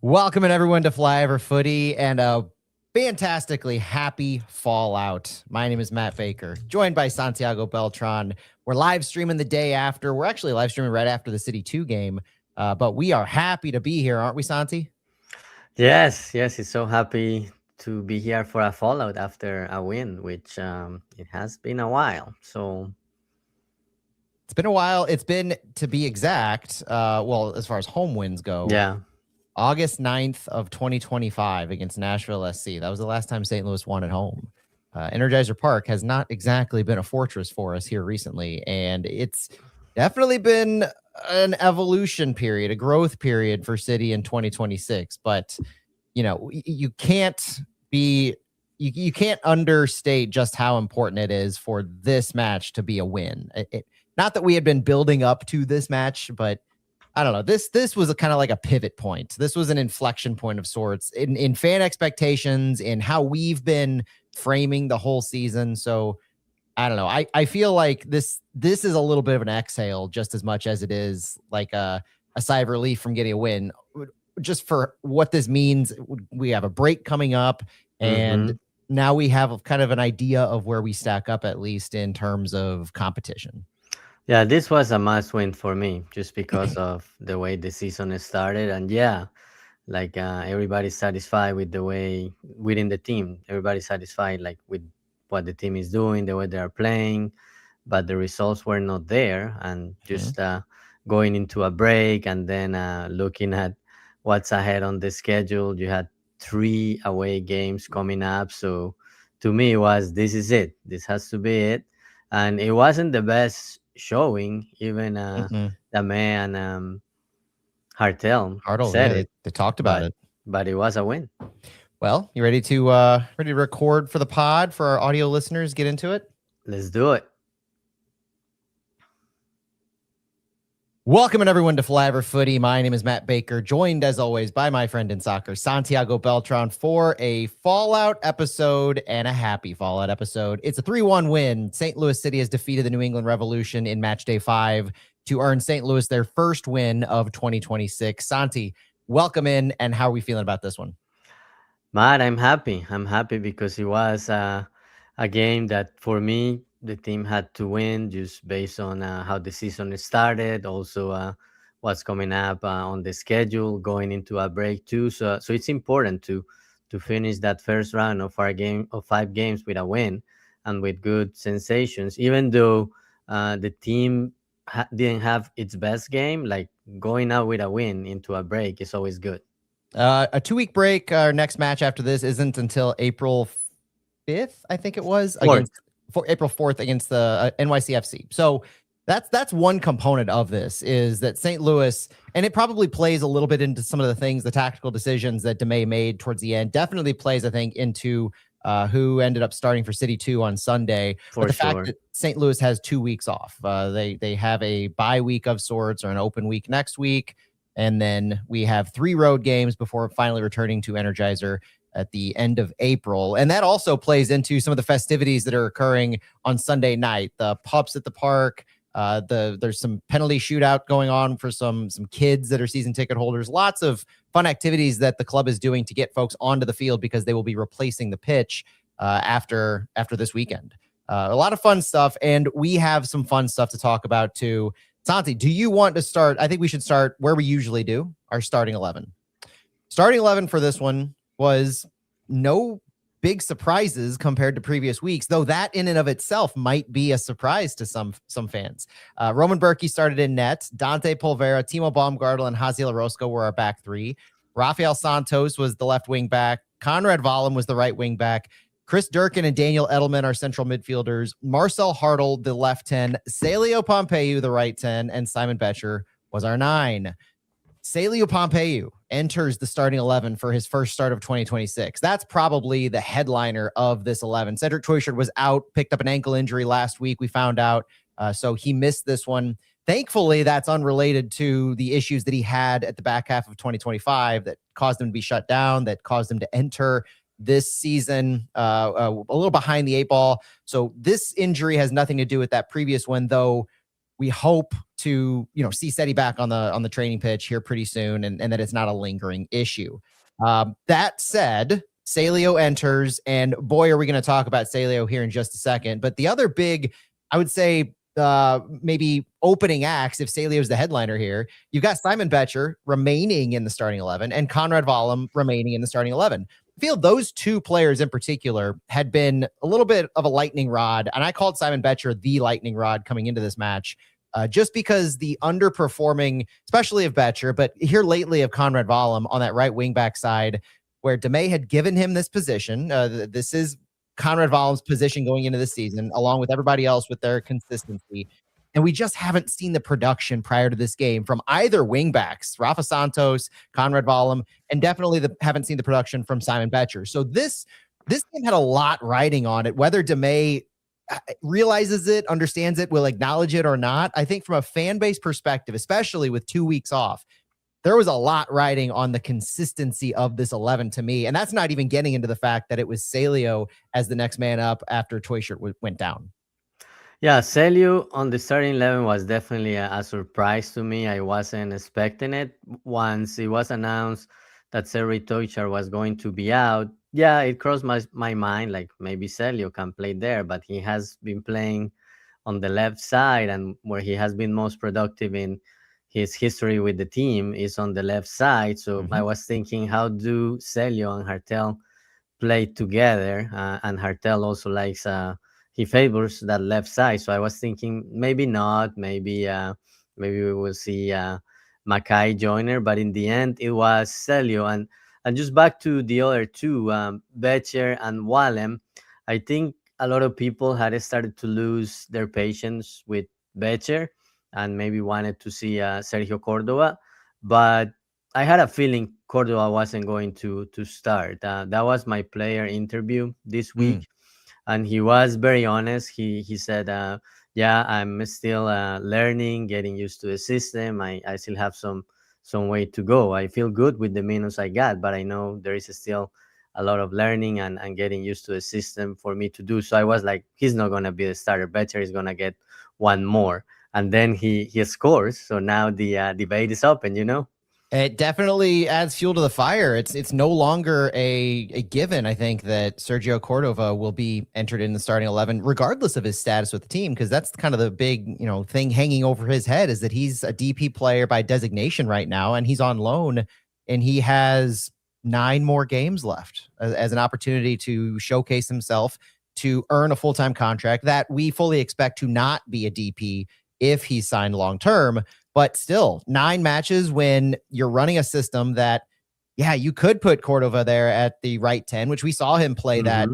Welcoming everyone to Flyover Footy and a fantastically happy Fallout. My name is Matt Baker, joined by Santiago Beltran. We're live streaming the day after. We're actually live streaming right after the City 2 game, but we are happy to be here, aren't we, Santi? Yes, it's so happy to be here for a Fallout after a win, which it has been a while. So it's been a while. It's been, to be exact, as far as home wins go, yeah. August 9th of 2025 against Nashville SC. That was the last time St. Louis won at home. Energizer Park has not exactly been a fortress for us here recently, and it's definitely been an evolution period, a growth period for City in 2026. But, you can't you can't understate just how important it is for this match to be a win. Not that we had been building up to this match, but I don't know. This was kind of like a pivot point. This was an inflection point of sorts in fan expectations, in how we've been framing the whole season. So I don't know. I feel like this is a little bit of an exhale just as much as it is like a sigh of relief from getting a win. Just for what this means, we have a break coming up, and now we have kind of an idea of where we stack up, at least in terms of competition. Yeah, this was a must win for me just because of the way the season started. And everybody's satisfied with the way within the team. Everybody's satisfied with what the team is doing, the way they are playing, but the results were not there. And just going into a break and then looking at what's ahead on the schedule, you had 3 away games coming up. So to me, this is it. This has to be it. And it wasn't the best showing. Even Damet and Hartel said it. They talked about it, but it was a win. Well, you ready to record for the pod for our audio listeners? Get into it. Let's do it. Welcome everyone to Flyover Footy. My name is Matt Baker, joined as always by my friend in soccer, Santiago Beltran, for a Fallout episode and a happy Fallout episode. It's a 3-1 win. St. Louis City has defeated the New England Revolution in match day 5 to earn St. Louis their first win of 2026. Santi, welcome in, and how are we feeling about this one? Matt, I'm happy. I'm happy because it was a game that, for me, the team had to win just based on how the season started. Also, what's coming up on the schedule, going into a break too. So it's important to finish that first round of our game of 5 games with a win and with good sensations. Even though the team didn't have its best game, like going out with a win into a break is always good. A 2-week break. Our next match after this isn't until April 5th, I think it was, April 4th against the NYCFC. So that's one component of this, is that St. Louis, and it probably plays a little bit into some of the things, the tactical decisions that Damet made towards the end, definitely plays, I think, into who ended up starting for City 2 on Sunday. But the fact that St. Louis has 2 weeks off, they have a bye week of sorts, or an open week next week, and then we have 3 road games before finally returning to Energizer at the end of April. And that also plays into some of the festivities that are occurring on Sunday night. The pups at the park, there's some penalty shootout going on for some kids that are season ticket holders. Lots of fun activities that the club is doing to get folks onto the field, because they will be replacing the pitch after this weekend. A lot of fun stuff, and we have some fun stuff to talk about too. Santi, do you want to start? I think we should start where we usually do, our starting 11. Starting 11 for this one was no big surprises compared to previous weeks, though that in and of itself might be a surprise to some fans. Roman Berkey started in net. Dante Polvera, Timo Baumgartel, and Haziel Orozco were our back 3. Rafael Santos was the left wing back. Conrad Vallum was the right wing back. Chris Durkin and Daniel Edelman are central midfielders. Marcel Hartel, the left 10. Celio Pompeu, the right 10. And Simon Betcher was our 9. Celio Pompeu enters the starting 11 for his first start of 2026. That's probably the headliner of this 11. Cedric Toyshard was out, picked up an ankle injury last week, we found out. So he missed this one. Thankfully, that's unrelated to the issues that he had at the back half of 2025 that caused him to be shut down, that caused him to enter this season a little behind the 8 ball. So this injury has nothing to do with that previous one, though. we hope to, see Seti back on the training pitch here pretty soon, and that it's not a lingering issue. That said, Celio enters, and boy, are we going to talk about Celio here in just a second. But the other big, I would say, maybe opening acts, if Celio is the headliner here, you've got Simon Betcher remaining in the starting 11 and Conrad Wallem remaining in the starting 11. I feel those two players in particular had been a little bit of a lightning rod, and I called Simon Betcher the lightning rod coming into this match, just because the underperforming, especially of Betcher, but here lately of Conrad Wallem on that right wing back side, where Damet had given him this position. This is Conrad Wallem's position going into the season, along with everybody else with their consistency. And we just haven't seen the production prior to this game from either wingbacks, Rafa Santos, Conrad Wallem, and definitely haven't seen the production from Simon Betcher. So this game had a lot riding on it, whether Damet realizes it, understands it, will acknowledge it or not. I think from a fan base perspective, especially with 2 weeks off, there was a lot riding on the consistency of this 11 to me. And that's not even getting into the fact that it was Celio as the next man up after Toyshirt went down. Yeah, Celio on the starting 11 was definitely a surprise to me. I wasn't expecting it. Once it was announced that Sergei Toyshirt was going to be out, yeah, it crossed my mind, like maybe Celio can play there, but he has been playing on the left side, and where he has been most productive in his history with the team is on the left side. So I was thinking, how do Celio and Hartel play together? And Hartel also likes, he favors that left side. So I was thinking maybe not, maybe we will see Mackay Joyner, but in the end it was Celio. And just back to the other two, Betcher and Wallem, I think a lot of people had started to lose their patience with Betcher and maybe wanted to see Sergio Cordova, but I had a feeling Cordova wasn't going to start. That was my player interview this week, and he was very honest. He said, yeah, I'm still learning, getting used to the system. I still have some way to go. I feel good with the minutes I got, but I know there is still a lot of learning and getting used to the system for me to do. So I was like, he's not going to be the starter. Betcher is going to get one more. And then he scores. So now the debate is open, It definitely adds fuel to the fire. It's no longer a given, I think, that Sergio Cordova will be entered in the starting 11, regardless of his status with the team, because that's kind of the big, thing hanging over his head is that he's a DP player by designation right now, and he's on loan, and he has 9 more games left as an opportunity to showcase himself, to earn a full-time contract that we fully expect to not be a DP if he's signed long-term. But still, 9 matches when you're running a system that, yeah, you could put Cordova there at the right 10, which we saw him play that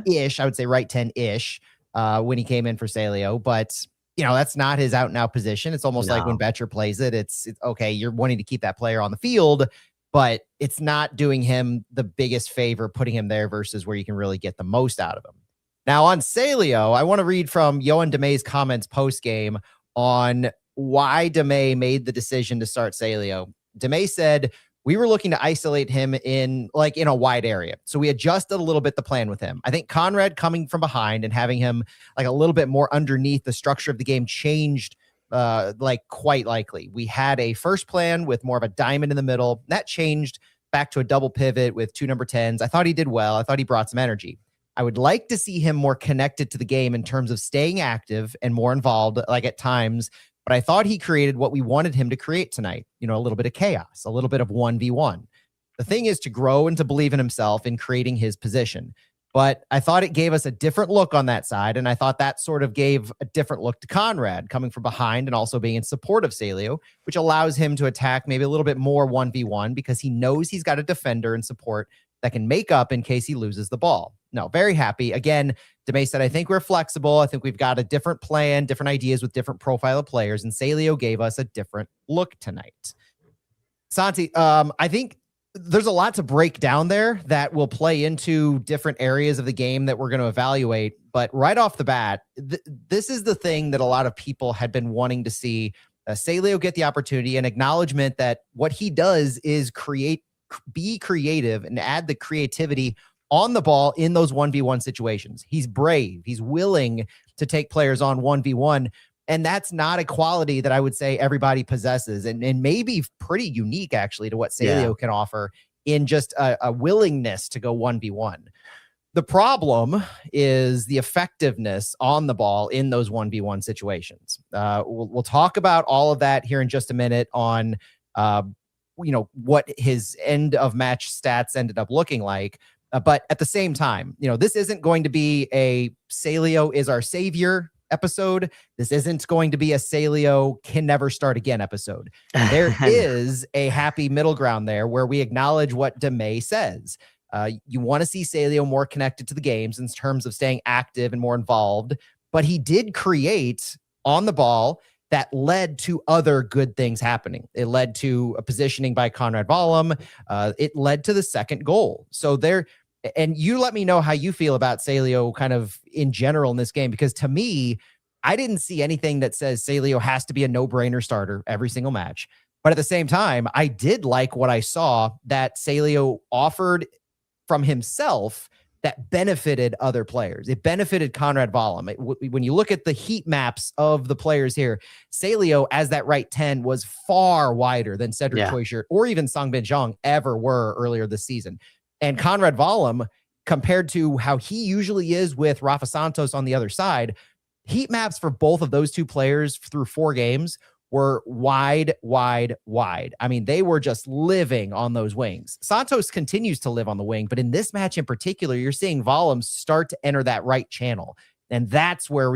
ish, I would say right 10-ish when he came in for Celio. But, that's not his out-and-out position. It's almost like when Betcher plays it, it's okay, you're wanting to keep that player on the field, but it's not doing him the biggest favor putting him there versus where you can really get the most out of him. Now, on Celio, I want to read from Yoann Damet's comments post-game on why Damet made the decision to start Celio. Damet said, we were looking to isolate him in a wide area. So we adjusted a little bit the plan with him. I think Conrad coming from behind and having him like a little bit more underneath the structure of the game changed quite likely. We had a first plan with more of a diamond in the middle. That changed back to a double pivot with 2 number 10s. I thought he did well. I thought he brought some energy. I would like to see him more connected to the game in terms of staying active and more involved, like at times. But I thought he created what we wanted him to create tonight. A little bit of chaos, a little bit of 1v1. The thing is to grow and to believe in himself in creating his position. But I thought it gave us a different look on that side. And I thought that sort of gave a different look to Conrad coming from behind and also being in support of Celio, which allows him to attack maybe a little bit more 1v1 because he knows he's got a defender in support that can make up in case he loses the ball. No, very happy. Again, Damet said, I think we're flexible. I think we've got a different plan, different ideas with different profile of players, and Celio gave us a different look tonight. Santi, I think there's a lot to break down there that will play into different areas of the game that we're going to evaluate. But right off the bat, this is the thing that a lot of people had been wanting to see Celio get the opportunity and acknowledgement that what he does is be creative and add the creativity on the ball in those 1v1 situations. He's brave. He's willing to take players on 1v1. And that's not a quality that I would say everybody possesses, and maybe pretty unique actually to what Celio can offer in just a willingness to go 1v1. The problem is the effectiveness on the ball in those 1v1 situations. We'll talk about all of that here in just a minute on, what his end of match stats ended up looking like. But at the same time, this isn't going to be a Celio is our savior episode. This isn't going to be a Celio can never start again episode. There is a happy middle ground there where we acknowledge what Damet says. You want to see Celio more connected to the games in terms of staying active and more involved, but he did create on the ball that led to other good things happening. It led to a positioning by Conrad Vollum. It led to the second goal. So there, and you let me know how you feel about Celio kind of in general in this game, because to me, I didn't see anything that says Celio has to be a no-brainer starter every single match. But at the same time, I did like what I saw that Celio offered from himself that benefited other players. It benefited Conrad Vollum. When you look at the heat maps of the players here, Celio as that right 10 was far wider than Cedric Toyshirt or even Songbin Zhang ever were earlier this season. And Conrad Vollum, compared to how he usually is with Rafa Santos on the other side, heat maps for both of those two players through 4 games were wide. I mean, they were just living on those wings. Santos continues to live on the wing, but in this match in particular, you're seeing Vollum start to enter that right channel. And that's where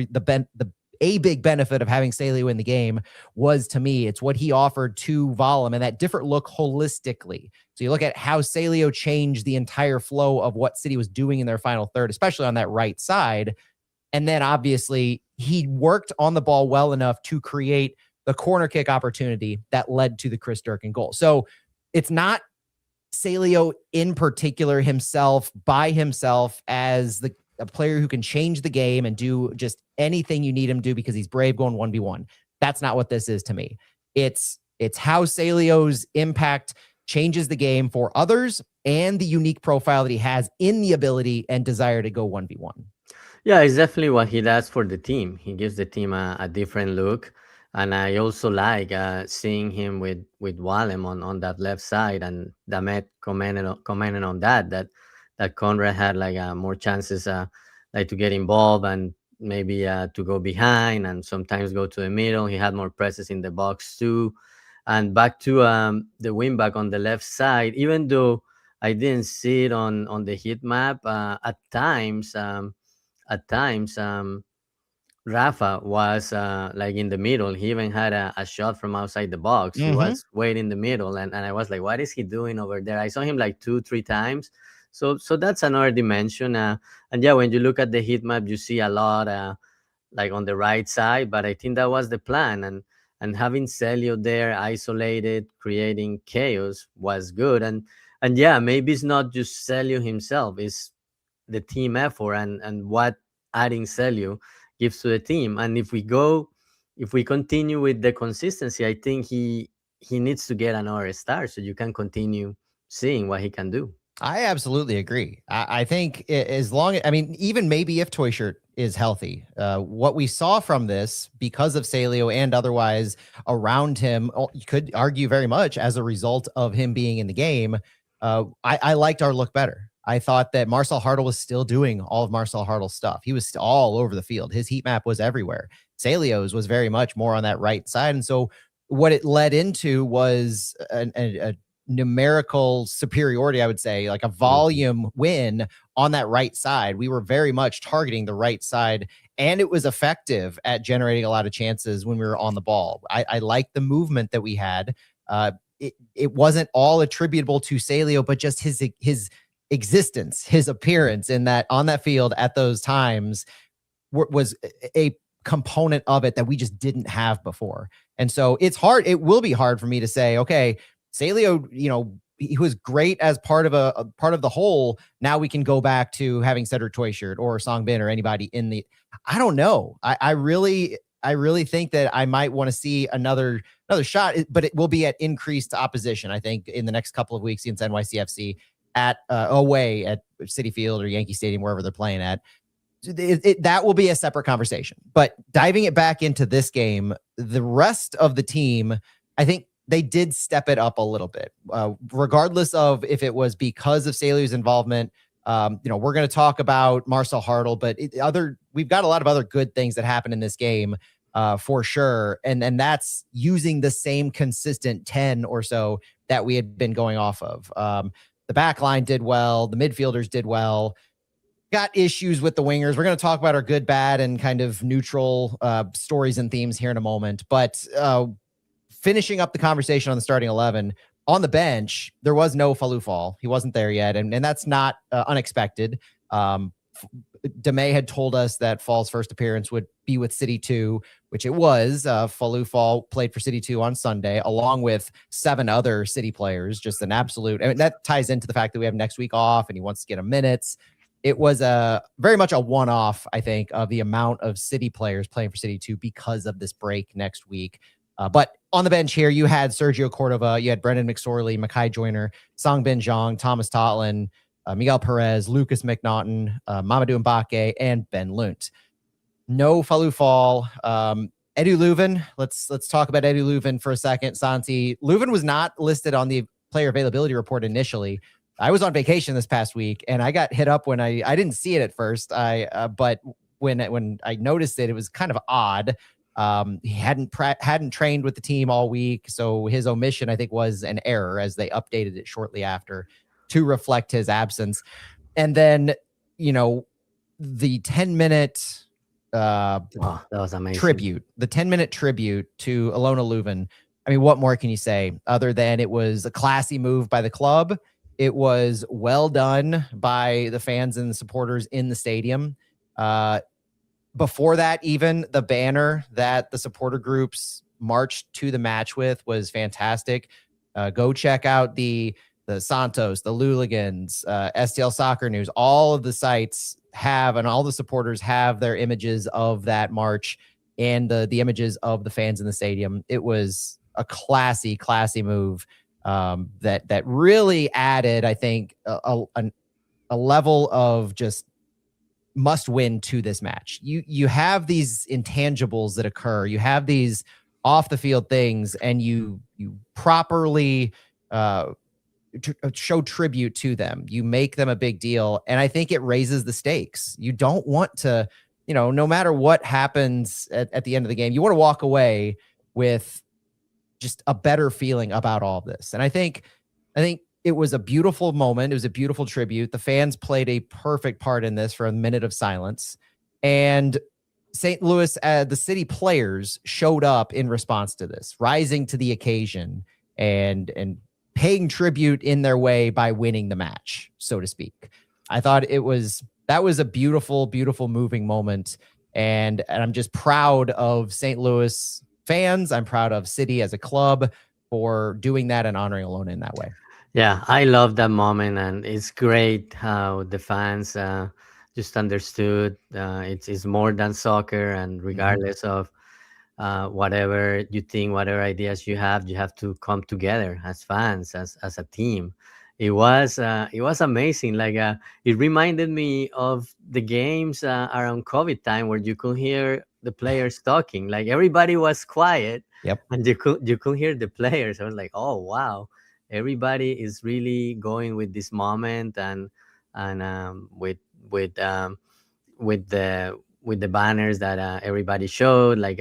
a big benefit of having Celio in the game was, to me, it's what he offered to Vollum and that different look holistically. So you look at how Celio changed the entire flow of what City was doing in their final third, especially on that right side. And then obviously he worked on the ball well enough to create the corner kick opportunity that led to the Chris Durkin goal. So it's not Celio in particular himself by himself as a player who can change the game and do just anything you need him to do because he's brave going 1v1. That's not what this is to me. It's how Celio's impact changes the game for others and the unique profile that he has in the ability and desire to go 1v1. Yeah, it's definitely what he does for the team. He gives the team a different look. And I also like seeing him with Wallem on that left side, and Damet commented on that Conrad had like more chances like to get involved and maybe to go behind and sometimes go to the middle. He had more presence in the box too. And back to the wing back on the left side, even though I didn't see it on the heat map, at times Rafa was like in the middle. He even had a shot from outside the box. He was way in the middle, and I was like, what is he doing over there? I saw him like 2-3 times. So that's another dimension. And yeah, when you look at the heat map, you see a lot like on the right side, but I think that was the plan. And having Celio there isolated, creating chaos was good. And yeah, maybe it's not just Celio himself, it's the team effort and what adding Celio gives to the team. And if we continue with the consistency, I think he needs to get another start so you can continue seeing what he can do. I absolutely agree. I think as long as, I mean, even maybe if Toyshirt is healthy, what we saw from this because of Celio and otherwise around him, you could argue very much as a result of him being in the game. I liked our look better. I thought that Marcel Hartel was still doing all of Marcel Hartel's stuff. He was all over the field. His heat map was everywhere. Celio's was very much more on that right side. And so what it led into was a numerical superiority, I would say, like a volume win on that right side. We were very much targeting the right side, and it was effective at generating a lot of chances when we were on the ball. I liked the movement that we had. It wasn't all attributable to Celio, but just his existence, his appearance in that on that field at those times was a component of it that we just didn't have before. And so it's hard. It will be hard for me to say, okay, Celio, he was great as part of a part of the whole. Now we can go back to having Cedric Toyshirt or Songbin or anybody in the, I don't know. I really think that I might want to see another shot, but it will be at increased opposition. I think in the next couple of weeks against NYCFC at away at Citi Field or Yankee Stadium, wherever they're playing at. that will be a separate conversation. But diving it back into this game, the rest of the team, I think they did step it up a little bit, regardless of if it was because of Celio's involvement. We're going to talk about Marcel Hartel, but we've got a lot of other good things that happened in this game for sure. And that's using the same consistent 10 or so that we had been going off of. The back line did well. The midfielders did well. Got issues with the wingers. We're going to talk about our good, bad, and kind of neutral stories and themes here in a moment. But finishing up the conversation on the starting 11, on the bench, there was no Falou Fall. He wasn't there yet, and that's not unexpected. Damet had told us that Fall's first appearance would be with City 2, which it was. Falou Fall played for City 2 on Sunday, along with 7 other City players. Just an absolute, I mean, that ties into the fact that we have next week off, and he wants to get a minutes. It was very much a one-off, I think, of the amount of City players playing for City 2 because of this break next week. But on the bench here, you had Sergio Cordova, you had Brendan McSorley, Mackay Joyner, Song Bin Jong, Thomas Totland, Miguel Perez, Lucas McNaughton, Mamadou Mbake, and Ben Lunt. No Falou Fall. Edu Lowen, let's talk about Edu Lowen for a second. Santi, Lowen was not listed on the player availability report initially. I was on vacation this past week, and I got hit up when I didn't see it at first. But when I noticed it, it was kind of odd. He hadn't trained with the team all week, so his omission, I think, was an error as they updated it shortly after to reflect his absence. And then, the 10-minute that was amazing. tribute, the 10-minute tribute to Ilona Lowen. I mean, what more can you say other than it was a classy move by the club? It was well done by the fans and the supporters in the stadium. Before that, even the banner that the supporter groups marched to the match with was fantastic. Go check out the Santos, the Luligans, STL Soccer News. All of the sites have, and all the supporters have, their images of that march and the images of the fans in the stadium. It was a classy move that really added, I think, a level of just must win to this match. You have these intangibles that occur. You have these off the field things, and you properly show tribute to them. You make them a big deal, and I think it raises the stakes. You don't want to, no matter what happens at the end of the game, you want to walk away with just a better feeling about all of this. And I think it was a beautiful moment. It was a beautiful tribute. The fans played a perfect part in this for a minute of silence. And St. Louis, the City players showed up in response to this, rising to the occasion and paying tribute in their way by winning the match, so to speak. I thought that was a beautiful, beautiful, moving moment. And I'm just proud of St. Louis fans. I'm proud of City as a club for doing that and honoring Ilona in that way. Yeah, I love that moment, and it's great how the fans just understood it's more than soccer, and regardless of whatever you think, whatever ideas you have to come together as fans, as a team. It was amazing. Like it reminded me of the games around COVID time where you could hear the players talking. Like everybody was quiet, yep, and you could hear the players. I was like, oh wow, everybody is really going with this moment, and with the banners that everybody showed. Like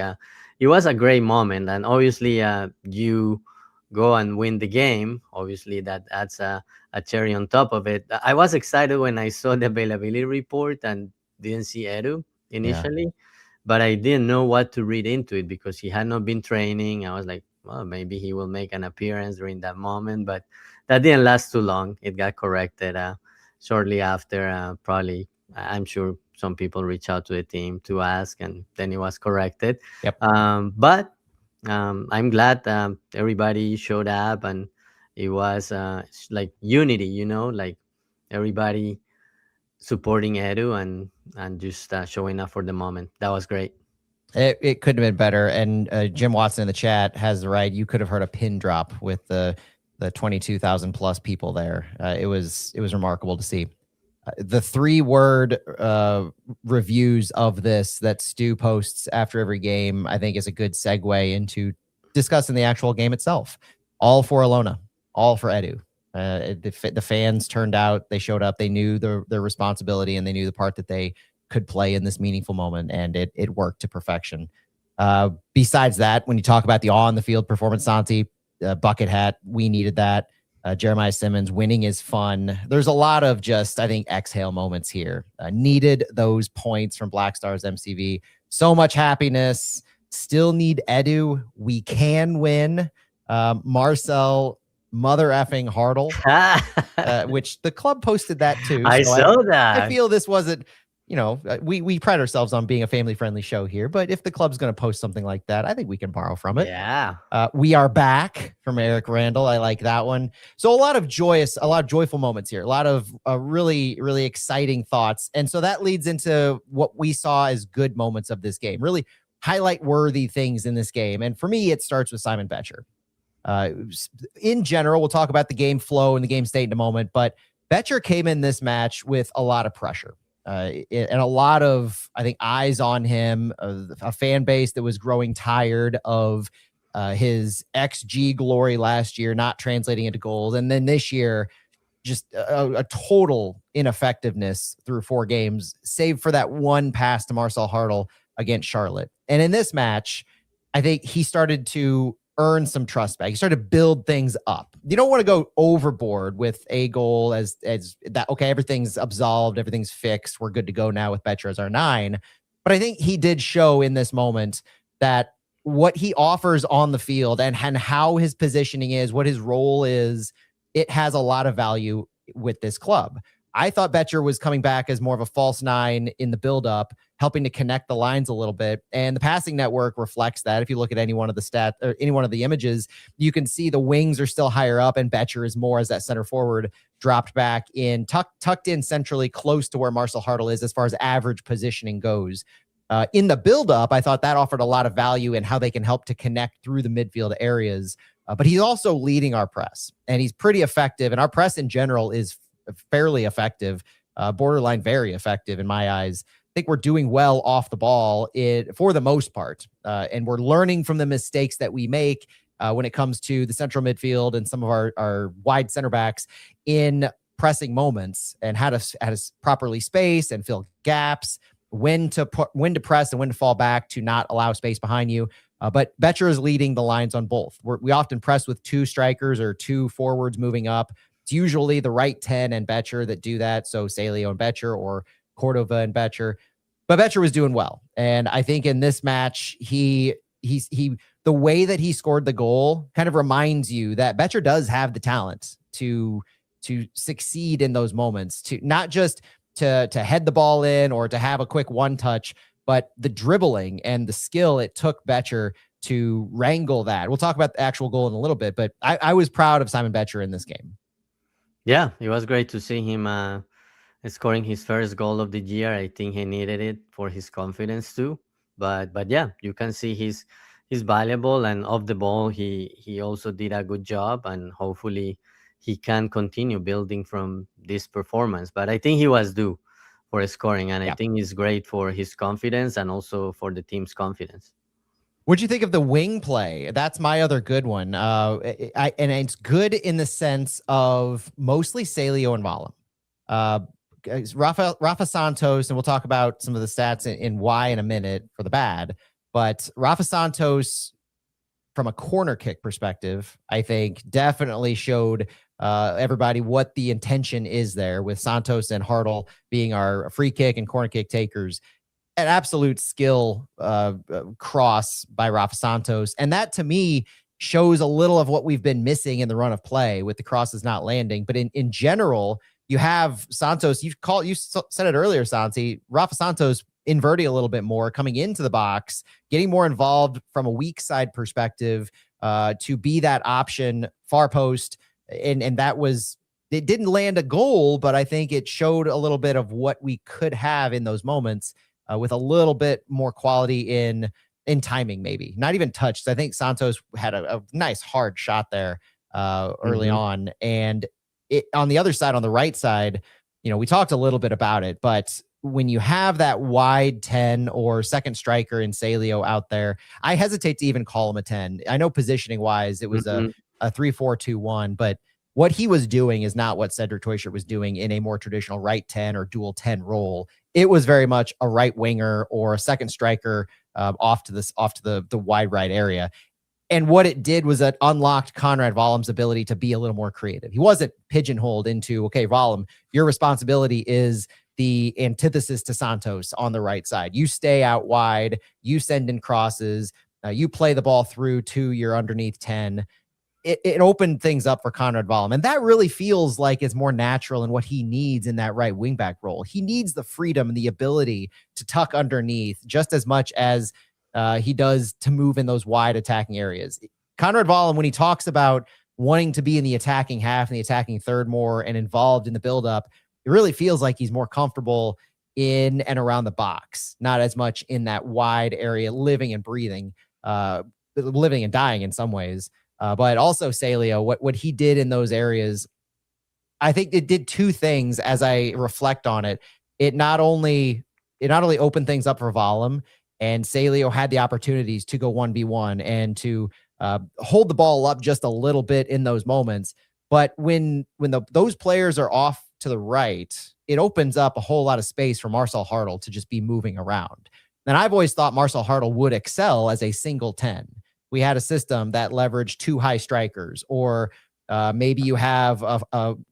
it was a great moment, and obviously you go and win the game. Obviously that adds a cherry on top of it. I was excited when I saw the availability report and didn't see Edu initially, but I didn't know what to read into it because he had not been training. I was like, well, maybe he will make an appearance during that moment, but that didn't last too long. It got corrected shortly after. Probably, I'm sure some people reached out to the team to ask, and then it was corrected. Yep. But I'm glad everybody showed up, and it was like unity, like everybody supporting Edu and just showing up for the moment. That was great. It couldn't have been better. And Jim Watson in the chat has the right. You could have heard a pin drop with the 22,000 plus people there. It was remarkable to see. The 3-word reviews of this that Stu posts after every game, I think, is a good segue into discussing the actual game itself. All for Alona, all for Edu. The fans turned out, they showed up, they knew their responsibility, and they knew the part that they could play in this meaningful moment, and it worked to perfection. Besides that, when you talk about the on-the-field performance, Santi, bucket hat, we needed that. Jeremiah Simmons, winning is fun. There's a lot of just, I think, exhale moments here. Needed those points from Black Stars MCV. So much happiness. Still need Edu. We can win. Marcel mother effing Hartel, which the club posted that too. I saw that. I feel this wasn't, we pride ourselves on being a family-friendly show here, but if the club's going to post something like that, I think we can borrow from it. Yeah. We are back from Eric Randall. I like that one. So a lot of joyful moments here, a lot of really, really exciting thoughts. And so that leads into what we saw as good moments of this game, really highlight-worthy things in this game. And for me, it starts with Simon Betcher. In general, we'll talk about the game flow and the game state in a moment, but Betcher came in this match with a lot of pressure. And a lot of, I think, eyes on him, a fan base that was growing tired of his XG glory last year, not translating into goals. And then this year, just a total ineffectiveness through 4 games, save for that one pass to Marcel Hartel against Charlotte. And in this match, I think he started to earn some trust back. You start to build things up. You don't want to go overboard with a goal as that. Okay, everything's absolved, everything's fixed. We're good to go now with Betcher as our 9. But I think he did show in this moment that what he offers on the field and how his positioning is, what his role is, it has a lot of value with this club. I thought Betcher was coming back as more of a false 9 in the buildup, helping to connect the lines a little bit. And the passing network reflects that. If you look at any one of the stats or any one of the images, you can see the wings are still higher up and Betcher is more as that center forward dropped back in, tucked in centrally close to where Marcel Hartel is as far as average positioning goes. In the buildup, I thought that offered a lot of value in how they can help to connect through the midfield areas. But he's also leading our press, and he's pretty effective. And our press in general is fairly effective, borderline very effective in my eyes. I think we're doing well off the ball for the most part. And we're learning from the mistakes that we make when it comes to the central midfield and some of our wide center backs in pressing moments, and how to properly space and fill gaps, when to press and when to fall back to not allow space behind you. But Betcher is leading the lines on both. We often press with 2 strikers or 2 forwards moving up. It's usually the right 10 and Betcher that do that. So Celio and Betcher, or Cordova and Betcher. But Betcher was doing well. And I think in this match, the way that he scored the goal kind of reminds you that Betcher does have the talent to succeed in those moments, to not just to head the ball in or to have a quick one touch, but the dribbling and the skill it took Betcher to wrangle that. We'll talk about the actual goal in a little bit, but I was proud of Simon Betcher in this game. Yeah, it was great to see him scoring his first goal of the year. I think he needed it for his confidence too. But yeah, you can see he's valuable, and off the ball he also did a good job, and hopefully he can continue building from this performance. But I think he was due for scoring, and I think it's great for his confidence and also for the team's confidence. What'd you think of the wing play? That's my other good one. And it's good in the sense of mostly Celio and Valem. Rafa Santos, and we'll talk about some of the stats in why in a minute for the bad, but Rafa Santos, from a corner kick perspective, I think definitely showed everybody what the intention is there, with Santos and Hartel being our free kick and corner kick takers. An absolute skill cross by Rafa Santos. And that, to me, shows a little of what we've been missing in the run of play with the crosses not landing. But in general, you have Santos, you said it earlier, Santi, Rafa Santos inverting a little bit more, coming into the box, getting more involved from a weak side perspective to be that option far post. And that was, it didn't land a goal, but I think it showed a little bit of what we could have in those moments with a little bit more quality in timing, maybe not even touched. I think Santos had a nice hard shot there early on. And on the other side, on the right side, we talked a little bit about it, but when you have that wide 10 or second striker in Celio out there, I hesitate to even call him a 10. I know positioning wise, it was a 3-4-2-1, but what he was doing is not what Cedric Toyshirt was doing in a more traditional right 10 or dual 10 role. It was very much a right winger or a second striker off to the wide right area. And what it did was it unlocked Conrad Vollem's ability to be a little more creative. He wasn't pigeonholed into, okay, Vollem, your responsibility is the antithesis to Santos on the right side. You stay out wide, you send in crosses, you play the ball through to your underneath 10. It opened things up for Conrad Vollem. And that really feels like it's more natural in what he needs in that right wingback role. He needs the freedom and the ability to tuck underneath just as much as he does to move in those wide attacking areas. Conrad Vollem, when he talks about wanting to be in the attacking half and the attacking third more and involved in the buildup, it really feels like he's more comfortable in and around the box, not as much in that wide area, living and breathing, living and dying in some ways. But also Celio, what he did in those areas, I think it did two things as I reflect on it. It not only opened things up for Vollem, and Celio had the opportunities to go 1v1 and to hold the ball up just a little bit in those moments. But when those players are off to the right, it opens up a whole lot of space for Marcel Hartel to just be moving around. And I've always thought Marcel Hartel would excel as a single 10. We had a system that leveraged two high strikers, or maybe you have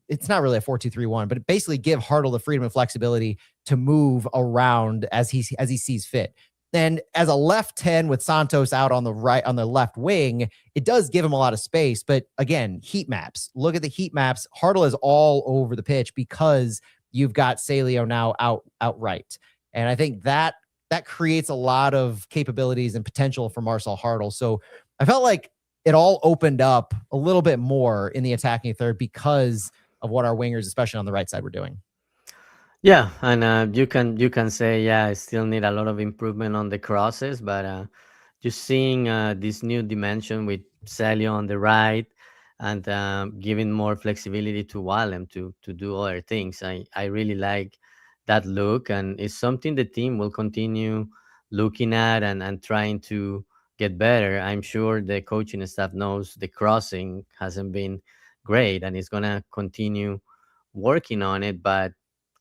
it's not really a 4-2-3-1, but basically give Hartel the freedom and flexibility to move around as he sees fit. And as a left 10 with Santos out on the left wing, it does give him a lot of space. But again, heat maps. Look at the heat maps. Hartel is all over the pitch because you've got Celio now outright. And I think that creates a lot of capabilities and potential for Marcel Hartel. So I felt like it all opened up a little bit more in the attacking third because of what our wingers, especially on the right side, were doing. Yeah, and you can say, yeah, I still need a lot of improvement on the crosses, but just seeing this new dimension with Celio on the right and giving more flexibility to Wallem to do other things, I really like that look, and it's something the team will continue looking at and trying to get better. I'm sure the coaching staff knows the crossing hasn't been great, and it's gonna continue working on it, but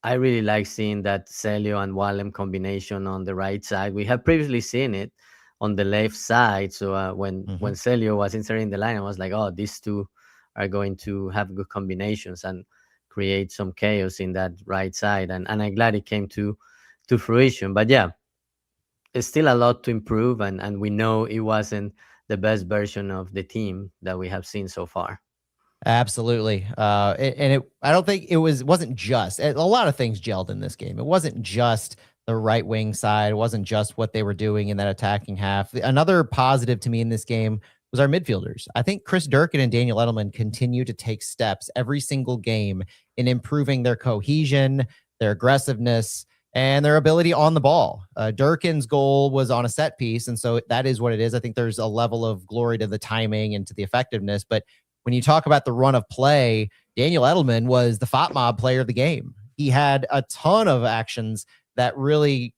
I really like seeing that Celio and Wallem combination on the right side. We have previously seen it on the left side. So when Celio was inserting the line, I was like, oh, these two are going to have good combinations and create some chaos in that right side. And I'm glad it came to fruition. But yeah, it's still a lot to improve. And we know it wasn't the best version of the team that we have seen so far. Absolutely. I don't think wasn't just a lot of things gelled in this game. It wasn't just the right wing side. It wasn't just what they were doing in that attacking half. Another positive to me in this game was our midfielders. I think Chris Durkin and Daniel Edelman continue to take steps every single game in improving their cohesion, their aggressiveness, and their ability on the ball. Durkin's goal was on a set piece, and so that is what it is. I think there's a level of glory to the timing and to the effectiveness, but when you talk about the run of play, Daniel Edelman was the FOTMOB player of the game. He had a ton of actions that really,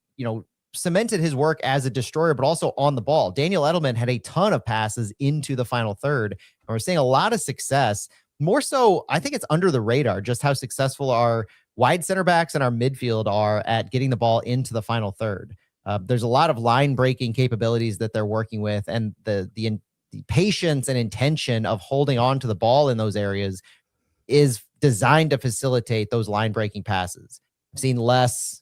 cemented his work as a destroyer, but also on the ball. Daniel Edelman had a ton of passes into the final third, and we're seeing a lot of success. More so, I think it's under the radar just how successful our wide center backs and our midfield are at getting the ball into the final third. There's a lot of line breaking capabilities that they're working with, and the patience and intention of holding on to the ball in those areas is designed to facilitate those line breaking passes. I've seen less,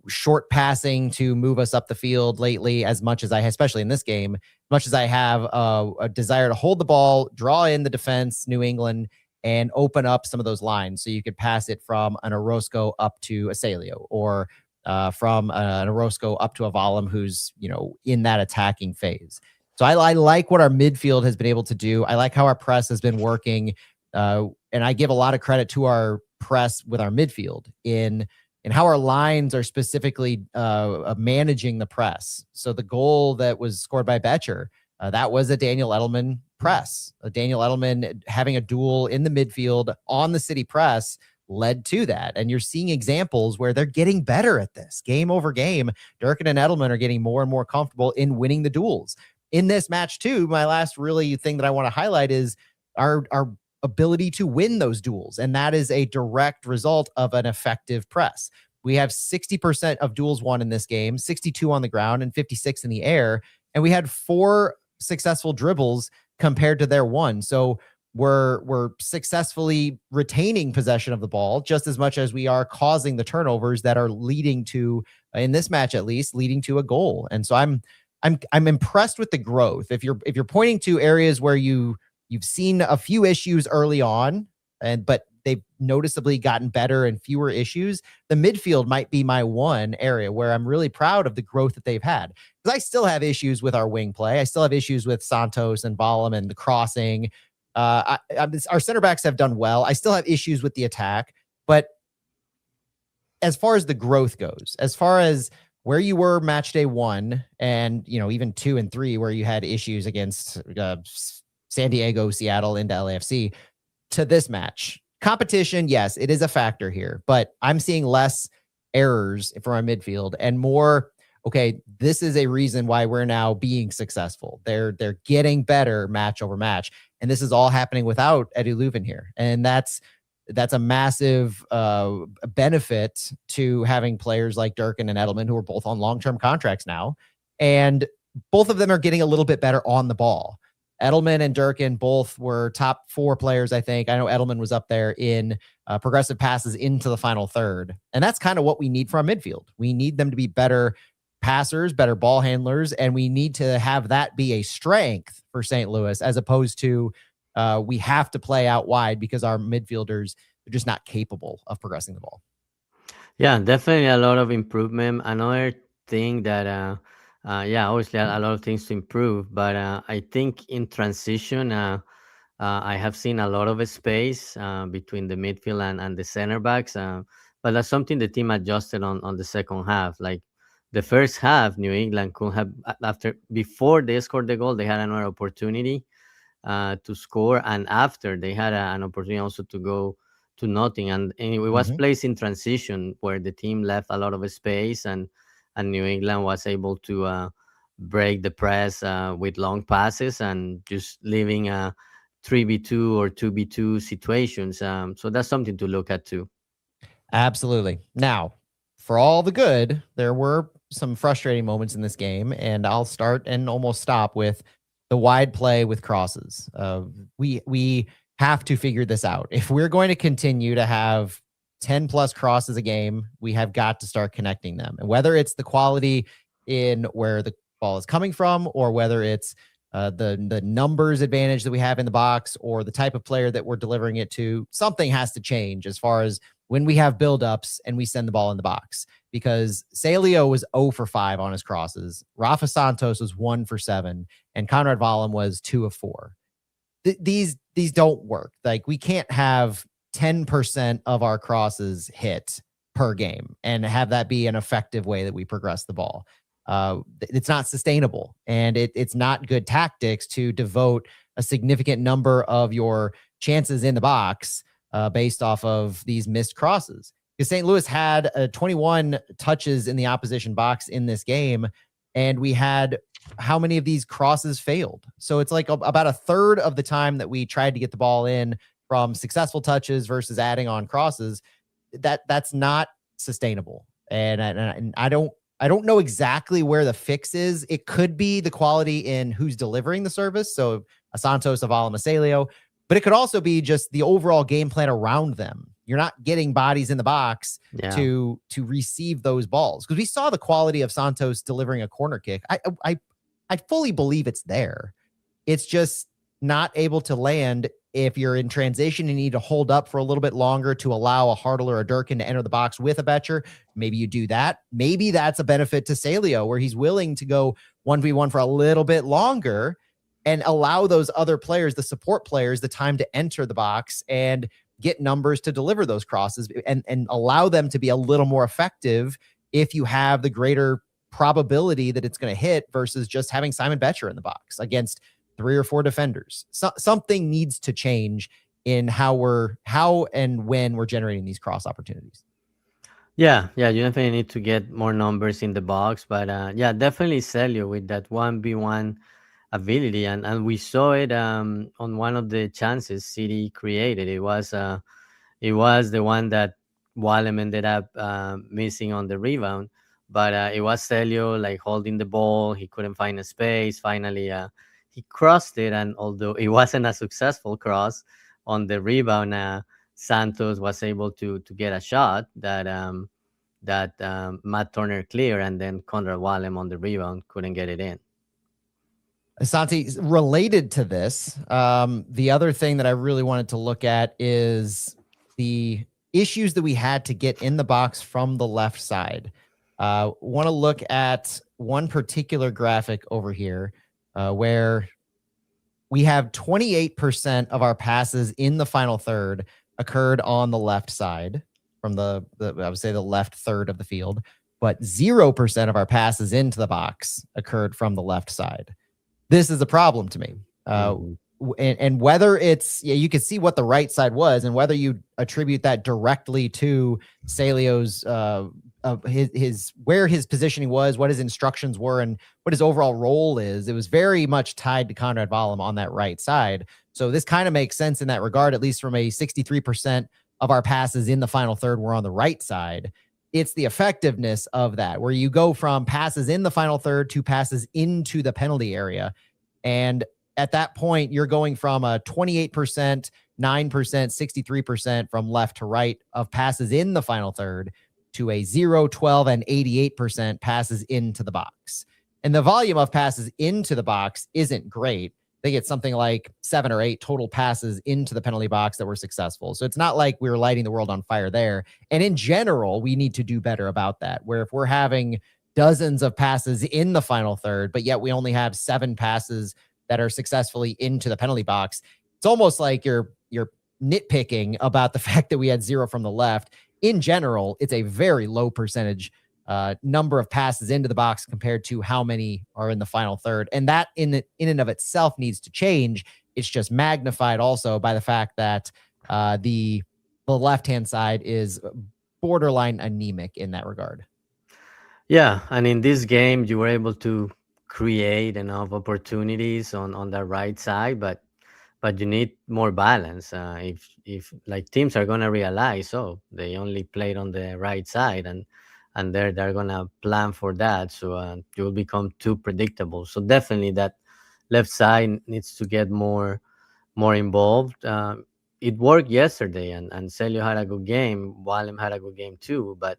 short passing to move us up the field lately, as much as especially in this game, much as I have a desire to hold the ball, draw in the defense, New England, and open up some of those lines so you could pass it from an Orozco up to a Celio, or from an Orozco up to a Vollem who's, in that attacking phase. So I like what our midfield has been able to do. I like how our press has been working. And I give a lot of credit to our press with our midfield in how our lines are specifically managing the press. So the goal that was scored by Betcher, that was a Daniel Edelman press. Daniel Edelman having a duel in the midfield on the city press led to that. And you're seeing examples where they're getting better at this game over game. Durkin and Edelman are getting more and more comfortable in winning the duels. In this match too, my last really thing that I want to highlight is our ability to win those duels. And that is a direct result of an effective press. We have 60% of duels won in this game, 62 on the ground and 56 in the air. And we had 4 successful dribbles compared to their 1. So we're successfully retaining possession of the ball just as much as we are causing the turnovers that are leading to, in this match at least, leading to a goal. And so I'm impressed with the growth. If you're pointing to areas where you've seen a few issues early on, but they've noticeably gotten better and fewer issues, the midfield might be my one area where I'm really proud of the growth that they've had. Because I still have issues with our wing play. I still have issues with Santos and Balam and the crossing. Our center backs have done well. I still have issues with the attack. But as far as the growth goes, as far as where you were match day 1 and, even 2 and 3, where you had issues against San Diego, Seattle into LAFC, to this match, competition, yes, it is a factor here, but I'm seeing less errors from our midfield and more, okay, this is a reason why we're now being successful. They're getting better match over match. And this is all happening without Edu Lowen here. And that's a massive benefit to having players like Durkin and Edelman, who are both on long-term contracts now. And both of them are getting a little bit better on the ball. Edelman and Durkin both were top 4 players, I think. I know Edelman was up there in progressive passes into the final third. And that's kind of what we need from our midfield. We need them to be better passers, better ball handlers, and we need to have that be a strength for St. Louis, as opposed to we have to play out wide because our midfielders are just not capable of progressing the ball. Yeah, definitely a lot of improvement. Another thing that obviously a lot of things to improve, but I think in transition, I have seen a lot of space between the midfield and the center backs, but that's something the team adjusted on the second half. Like the first half, New England could have, before they scored the goal, they had another opportunity to score, and after they had an opportunity also to go to nothing, and it was placed in transition where the team left a lot of space, and New England was able to break the press with long passes and just leaving 3v2 or 2v2 situations. So that's something to look at too. Absolutely. Now, for all the good, there were some frustrating moments in this game, and I'll start and almost stop with the wide play with crosses. We have to figure this out. If we're going to continue to have 10 plus crosses a game, we have got to start connecting them. And whether it's the quality in where the ball is coming from, or whether it's the numbers advantage that we have in the box, or the type of player that we're delivering it to, something has to change as far as when we have buildups and we send the ball in the box. Because Celio was 0 for 5 on his crosses. Rafa Santos was 1 for 7. And Conrad Valem was 2 of 4. These don't work. Like, we can't have 10% of our crosses hit per game and have that be an effective way that we progress the ball. It's not sustainable, and it's not good tactics to devote a significant number of your chances in the box based off of these missed crosses. Because St. Louis had 21 touches in the opposition box in this game, and we had how many of these crosses failed? So it's like about a third of the time that we tried to get the ball in from successful touches versus adding on crosses. That's not sustainable. And I don't know exactly where the fix is. It could be the quality in who's delivering the service. So a Santos, a Valem, a Celio, but it could also be just the overall game plan around them. You're not getting bodies in the box to receive those balls. Because we saw the quality of Santos delivering a corner kick. I fully believe it's there. It's just not able to land if you're in transition and you need to hold up for a little bit longer to allow a Hartel or a Durkin to enter the box with a Betcher. Maybe you do that. Maybe that's a benefit to Celio, where he's willing to go 1v1 for a little bit longer and allow those other players, the support players, the time to enter the box and get numbers to deliver those crosses, and allow them to be a little more effective if you have the greater probability that it's going to hit versus just having Simon Betcher in the box against 3 or 4 defenders. Something needs to change in how and when we're generating these cross opportunities. Yeah, you definitely need to get more numbers in the box, but yeah, definitely Celio with that 1v1 ability, and we saw it on one of the chances City created. It was the one that Wallem ended up missing on the rebound, but it was Celio like holding the ball. He couldn't find a space. Finally, he crossed it, and although it wasn't a successful cross on the rebound, Santos was able to get a shot that Matt Turner cleared, and then Conrad Wallem on the rebound couldn't get it in. Santi, related to this, the other thing that I really wanted to look at is the issues that we had to get in the box from the left side. Want to look at one particular graphic over here where we have 28% of our passes in the final third occurred on the left side from the I would say the left third of the field, but 0% of our passes into the box occurred from the left side. This is a problem to me. And whether it's, you can see what the right side was, and whether you attribute that directly to Celio's, where his positioning was, what his instructions were, and what his overall role is, it was very much tied to Conrad Wallem on that right side. So this kind of makes sense in that regard, at least from a 63% of our passes in the final third were on the right side. It's the effectiveness of that, where you go from passes in the final third to passes into the penalty area. And at that point, you're going from a 28%, 9%, 63% from left to right of passes in the final third to a 0, 12, and 88% passes into the box. And the volume of passes into the box isn't great. I think it's something like 7 or 8 total passes into the penalty box that were successful. So it's not like we were lighting the world on fire there. And in general, we need to do better about that, where if we're having dozens of passes in the final third, but yet we only have 7 passes that are successfully into the penalty box, it's almost like you're nitpicking about the fact that we had 0 from the left. In general, it's a very low percentage number of passes into the box compared to how many are in the final third. And that in and of itself needs to change. It's just magnified also by the fact that the left-hand side is borderline anemic in that regard. Yeah, and in this game, you were able to create enough opportunities on the right side, but you need more balance. If like teams are gonna realize, oh, they only played on the right side, and they're gonna plan for that, so you will become too predictable. So definitely that left side needs to get more involved. It worked yesterday, and Celio had a good game. Wallem had a good game too, but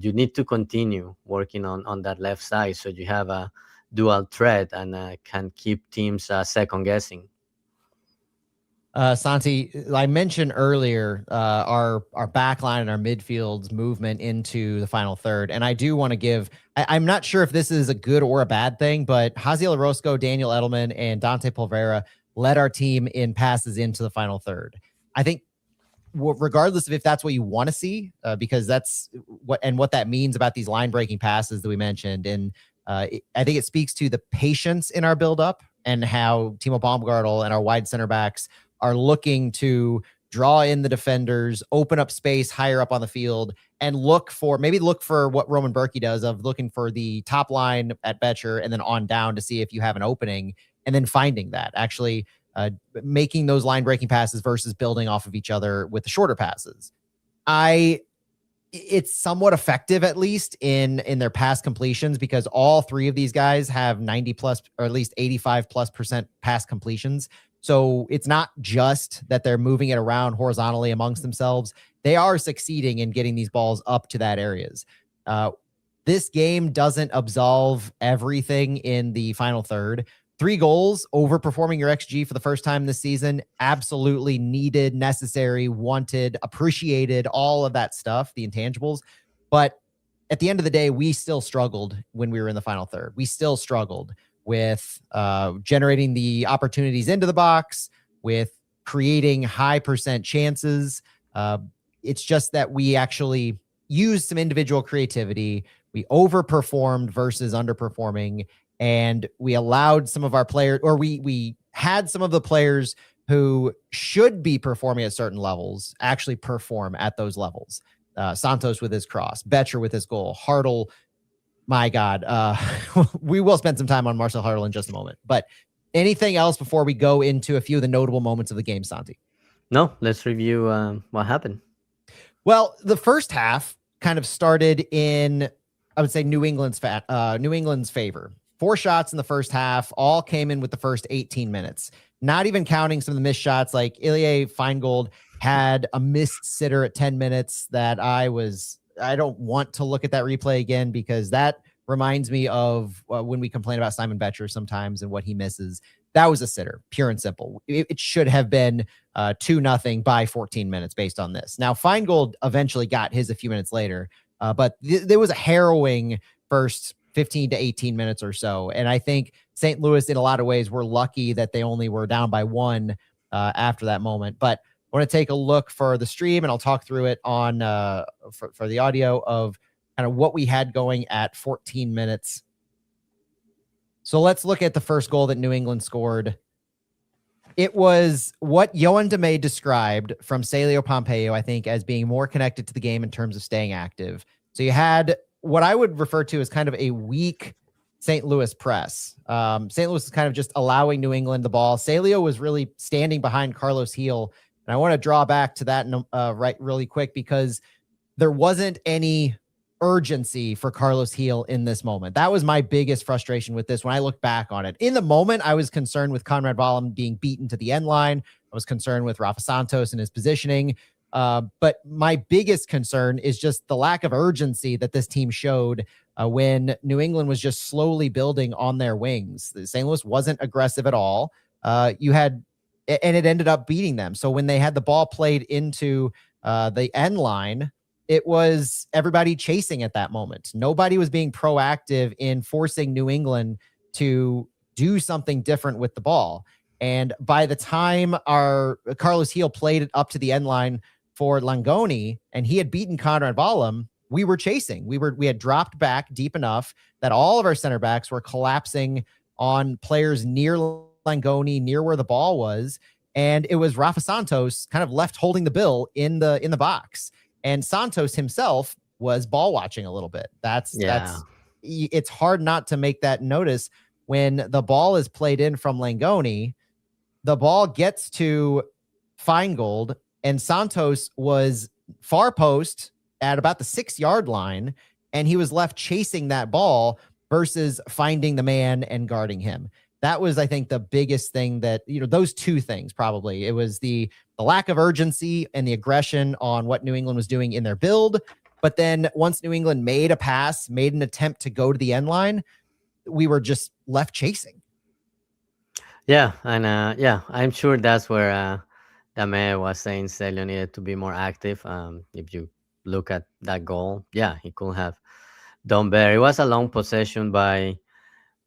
you need to continue working on that left side so you have a dual threat and can keep teams second guessing. Santi, I mentioned earlier our back line and our midfield's movement into the final third. And I do want to give, I'm not sure if this is a good or a bad thing, but Jaziel Orozco, Daniel Edelman, and Dante Polvera led our team in passes into the final third. I think regardless of if that's what you want to see, because that's what that means about these line breaking passes that we mentioned. And I think it speaks to the patience in our buildup and how Timo Baumgartel and our wide center backs are looking to draw in the defenders, open up space higher up on the field, and look for what Roman Berkey does of looking for the top line at Betcher and then on down to see if you have an opening, and then finding that, actually making those line breaking passes versus building off of each other with the shorter passes. It's somewhat effective, at least in their pass completions, because all 3 of these guys have 90 plus or at least 85+% pass completions. So it's not just that they're moving it around horizontally amongst themselves. They are succeeding in getting these balls up to that areas. This game doesn't absolve everything in the final third. 3 goals, overperforming your XG for the first time this season. Absolutely needed, necessary, wanted, appreciated, all of that stuff, the intangibles. But at the end of the day, we still struggled when we were in the final third. We still struggled with generating the opportunities into the box, with creating high percent chances. It's just that we actually used some individual creativity. We overperformed versus underperforming. and we allowed some of our players, or we had some of the players who should be performing at certain levels actually perform at those levels. Santos with his cross, Betcher with his goal, Hartel. My God, we will spend some time on Marcel Hartel in just a moment. But anything else before we go into a few of the notable moments of the game, Santi? No, let's review what happened. Well, the first half kind of started in, I would say, New England's favor. 4 shots in the first half, all came in with the first 18 minutes. Not even counting some of the missed shots, like Ilya Feingold had a missed sitter at 10 minutes that I don't want to look at that replay again, because that reminds me of when we complain about Simon Betcher sometimes and what he misses. That was a sitter, pure and simple. It should have been 2-0 by 14 minutes based on this. Now, Feingold eventually got his a few minutes later, but there was a harrowing first 15 to 18 minutes or so. And I think St. Louis, in a lot of ways, were lucky that they only were down by 1 after that moment. But I want to take a look for the stream, and I'll talk through it on for the audio of kind of what we had going at 14 minutes. So let's look at the first goal that New England scored. It was what Yoann Damet described from Celio Pompeo, I think, as being more connected to the game in terms of staying active. So you had what I would refer to as kind of a weak St. Louis press. St. Louis is kind of just allowing New England the ball. Celio was really standing behind Carlos Heel. And I want to draw back to that right really quick, because there wasn't any urgency for Carlos Heel in this moment. That was my biggest frustration with this when I look back on it. In the moment, I was concerned with Conrad Wallem being beaten to the end line. I was concerned with Rafa Santos and his positioning. But my biggest concern is just the lack of urgency that this team showed when New England was just slowly building on their wings. St. Louis wasn't aggressive at all. And it ended up beating them. So when they had the ball played into the end line, it was everybody chasing at that moment. Nobody was being proactive in forcing New England to do something different with the ball. And by the time our Carlos Heel played it up to the end line for Langoni, and he had beaten Conrad Wallem, we were chasing. We had dropped back deep enough that all of our center backs were collapsing on players near Langoni, near where the ball was. And it was Rafa Santos kind of left holding the bill in the box. And Santos himself was ball watching a little bit. It's hard not to make that notice when the ball is played in from Langoni. The ball gets to Feingold, and Santos was far post at about the 6-yard line, and he was left chasing that ball versus finding the man and guarding him. That was, I think, the biggest thing that, those two things probably. It was the lack of urgency and the aggression on what New England was doing in their build. But then once New England made a pass, made an attempt to go to the end line, we were just left chasing. Yeah, and I'm sure that's where Damet was saying Celio needed to be more active. If you look at that goal, he could have done better. It was a long possession by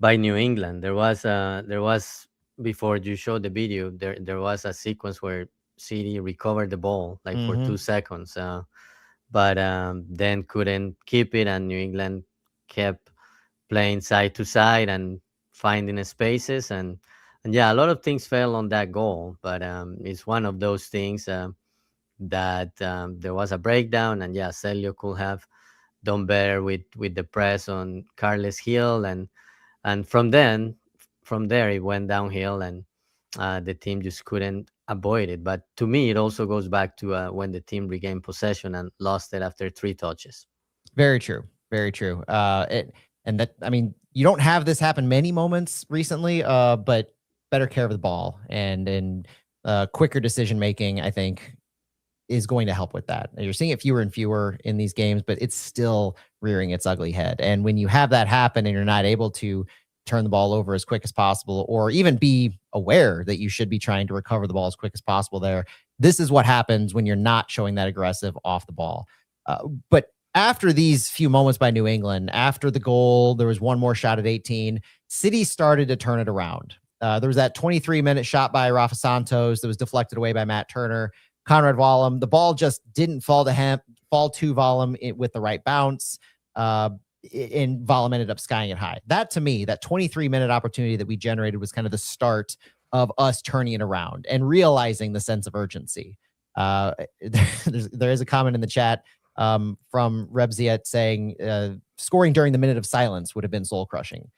New England. There was before you showed the video, there was a sequence where City recovered the ball like for 2 seconds, but then couldn't keep it, and New England kept playing side to side and finding spaces, and a lot of things fell on that goal. But it's one of those things that there was a breakdown, and Celio could have done better with the press on Carles Hill, and from there it went downhill, and the team just couldn't avoid it. But to me, it also goes back to when the team regained possession and lost it after 3 touches. Very true. Very true. You don't have this happen many moments recently, but better care of the ball and quicker decision making, I think, is going to help with that. You're seeing it fewer and fewer in these games, but it's still rearing its ugly head. And when you have that happen and you're not able to turn the ball over as quick as possible, or even be aware that you should be trying to recover the ball as quick as possible there, this is what happens when you're not showing that aggressive off the ball. But after these few moments by New England, after the goal, there was one more shot at 18. City started to turn it around. There was that 23-minute shot by Rafa Santos that was deflected away by Matt Turner. Conrad Wallem, the ball just didn't fall to Wallem with the right bounce. and Volum ended up skying it high. That to me, that 23-minute opportunity that we generated was kind of the start of us turning it around and realizing the sense of urgency. There is a comment in the chat from Revs saying scoring during the minute of silence would have been soul crushing.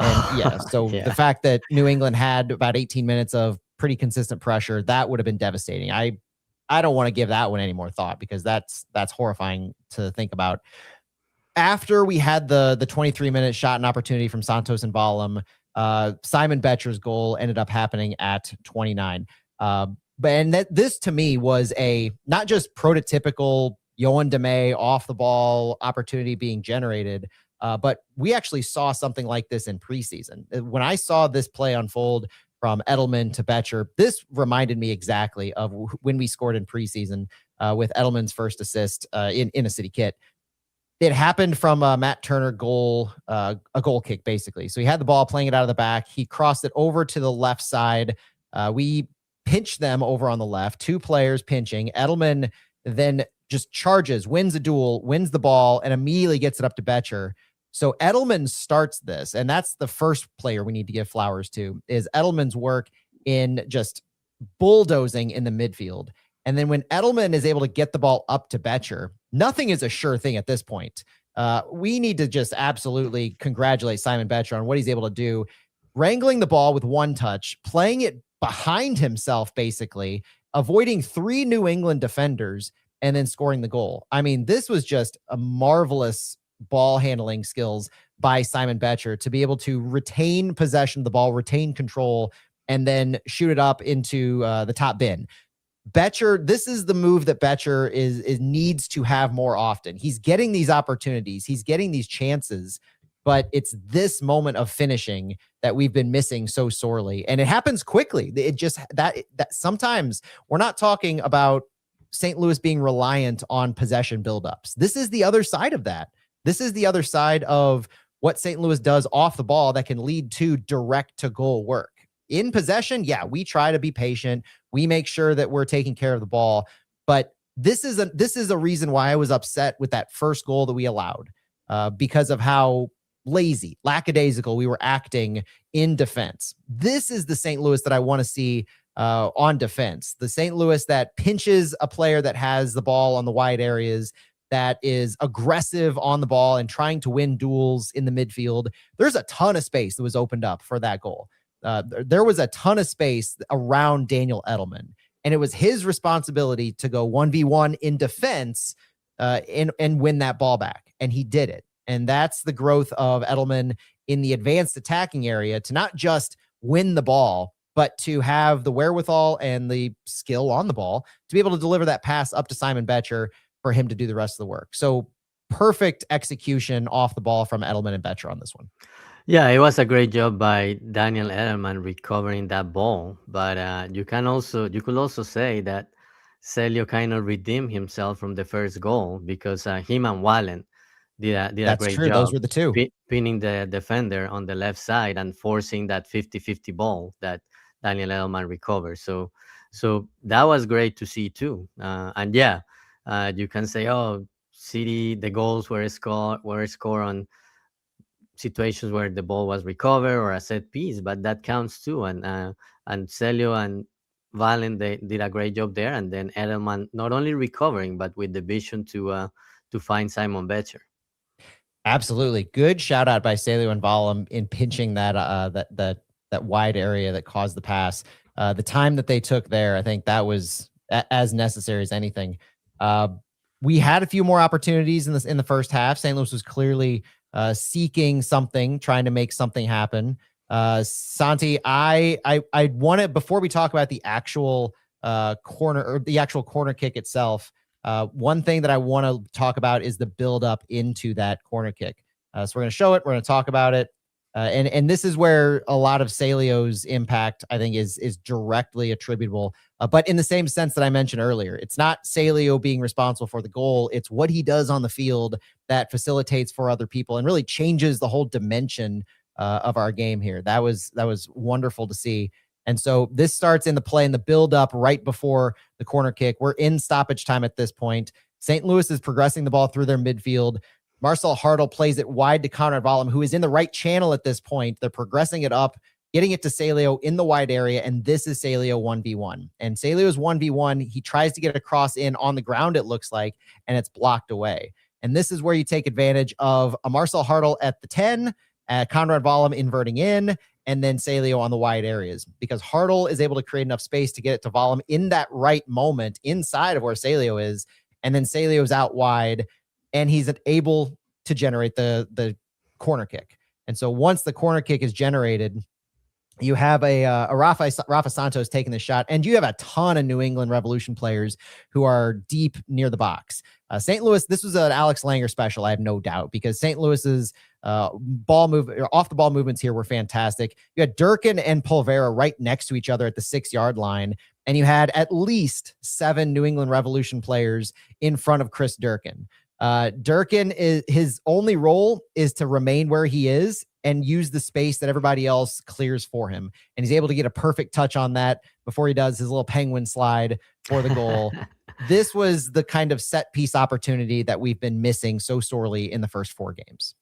And yeah, so the fact that New England had about 18 minutes of pretty consistent pressure, that would have been devastating. I don't want to give that one any more thought because that's horrifying to think about. After we had the 23-minute shot and opportunity from Santos and Volum, Simon Betcher's goal ended up happening at 29. This to me was a not just prototypical Yoann Damet off the ball opportunity being generated, but we actually saw something like this in preseason. When I saw this play unfold from Edelman to Betcher, this reminded me exactly of when we scored in preseason with Edelman's first assist in a city kit. It happened from a Matt Turner goal, a goal kick, basically. So he had the ball playing it out of the back. He crossed it over to the left side. We pinched them over on the left, 2 players pinching. Edelman then just charges, wins a duel, wins the ball, and immediately gets it up to Betcher. So Edelman starts this, and that's the first player we need to give flowers to, is Edelman's work in just bulldozing in the midfield. And then when Edelman is able to get the ball up to Betcher, nothing is a sure thing at this point. We need to just absolutely congratulate Simon Betcher on what he's able to do, wrangling the ball with one touch, playing it behind himself, basically, avoiding 3 New England defenders, and then scoring the goal. I mean, this was just a marvelous ball handling skills by Simon Betcher to be able to retain possession of the ball, retain control, and then shoot it up into the top bin. Betcher, this is the move that Betcher is needs to have more often. He's getting these opportunities, he's getting these chances, but it's this moment of finishing that we've been missing so sorely, and it happens quickly. It just that sometimes we're not talking about St. Louis being reliant on possession buildups. This is the other side of that. This is the other side of what St. Louis does off the ball that can lead to direct to goal work. In possession, yeah, we try to be patient. We make sure that we're taking care of the ball. But this is a reason why I was upset with that first goal that we allowed, because of how lazy, lackadaisical we were acting in defense. This is the St. Louis that I want to see on defense. The St. Louis that pinches a player that has the ball on the wide areas, that is aggressive on the ball and trying to win duels in the midfield. There's a ton of space that was opened up for that goal. There was a ton of space around Daniel Edelman, and it was his responsibility to go 1v1 in defense and win that ball back. And he did it. And that's the growth of Edelman in the advanced attacking area, to not just win the ball, but to have the wherewithal and the skill on the ball to be able to deliver that pass up to Simon Betcher for him to do the rest of the work. So perfect execution off the ball from Edelman and Betcher on this one. Yeah, it was a great job by Daniel Edelman recovering that ball. But you could also say that Celio kind of redeemed himself from the first goal, because him and Wallen did a great job. Those were the two. Pinning the defender on the left side and forcing that 50-50 ball that Daniel Edelman recovered. So that was great to see too. And yeah, you can say, oh, City, the goals were scored on situations where the ball was recovered or a set piece, but that counts too. And Celio and Valen, they did a great job there. And then Edelman not only recovering, but with the vision to find Simon Betcher. Absolutely. Good shout out by Celio and Volum in pinching that wide area that caused the pass. The time that they took there, I think that was as necessary as anything. We had a few more opportunities in the first half. St. Louis was clearly seeking something, trying to make something happen. Santi, I want to, before we talk about the actual corner kick itself, one thing that I want to talk about is the build up into that corner kick. So we're going to show it. We're going to talk about it. And this is where a lot of Celio's impact, I think, is directly attributable. But in the same sense that I mentioned earlier, it's not Celio being responsible for the goal. It's what he does on the field that facilitates for other people and really changes the whole dimension of our game here. That was wonderful to see. And so this starts in the play and the build up right before the corner kick. We're in stoppage time at this point. St. Louis is progressing the ball through their midfield. Marcel Hartel plays it wide to Conrad Vollum, who is in the right channel at this point. They're progressing it up, getting it to Celio in the wide area, and this is Celio 1v1. And Celio's 1v1, he tries to get a cross in on the ground, it looks like, and it's blocked away. And this is where you take advantage of a Marcel Hartel at the 10, Conrad Vollum inverting in, and then Celio on the wide areas, because Hartel is able to create enough space to get it to Vollum in that right moment inside of where Celio is, and then Celio's out wide, and he's able to generate the corner kick. And so once the corner kick is generated, you have a Rafa Santos taking the shot, and you have a ton of New England Revolution players who are deep near the box. St. Louis, this was an Alex Langer special, I have no doubt, because St. Louis's ball move or off the ball movements here were fantastic. You had Durkin and Polvera right next to each other at the 6-yard line, and you had at least 7 New England Revolution players in front of Chris Durkin. Durkin, his only role is to remain where he is and use the space that everybody else clears for him. And he's able to get a perfect touch on that before he does his little penguin slide for the goal. This was the kind of set piece opportunity that we've been missing so sorely in the first 4 games.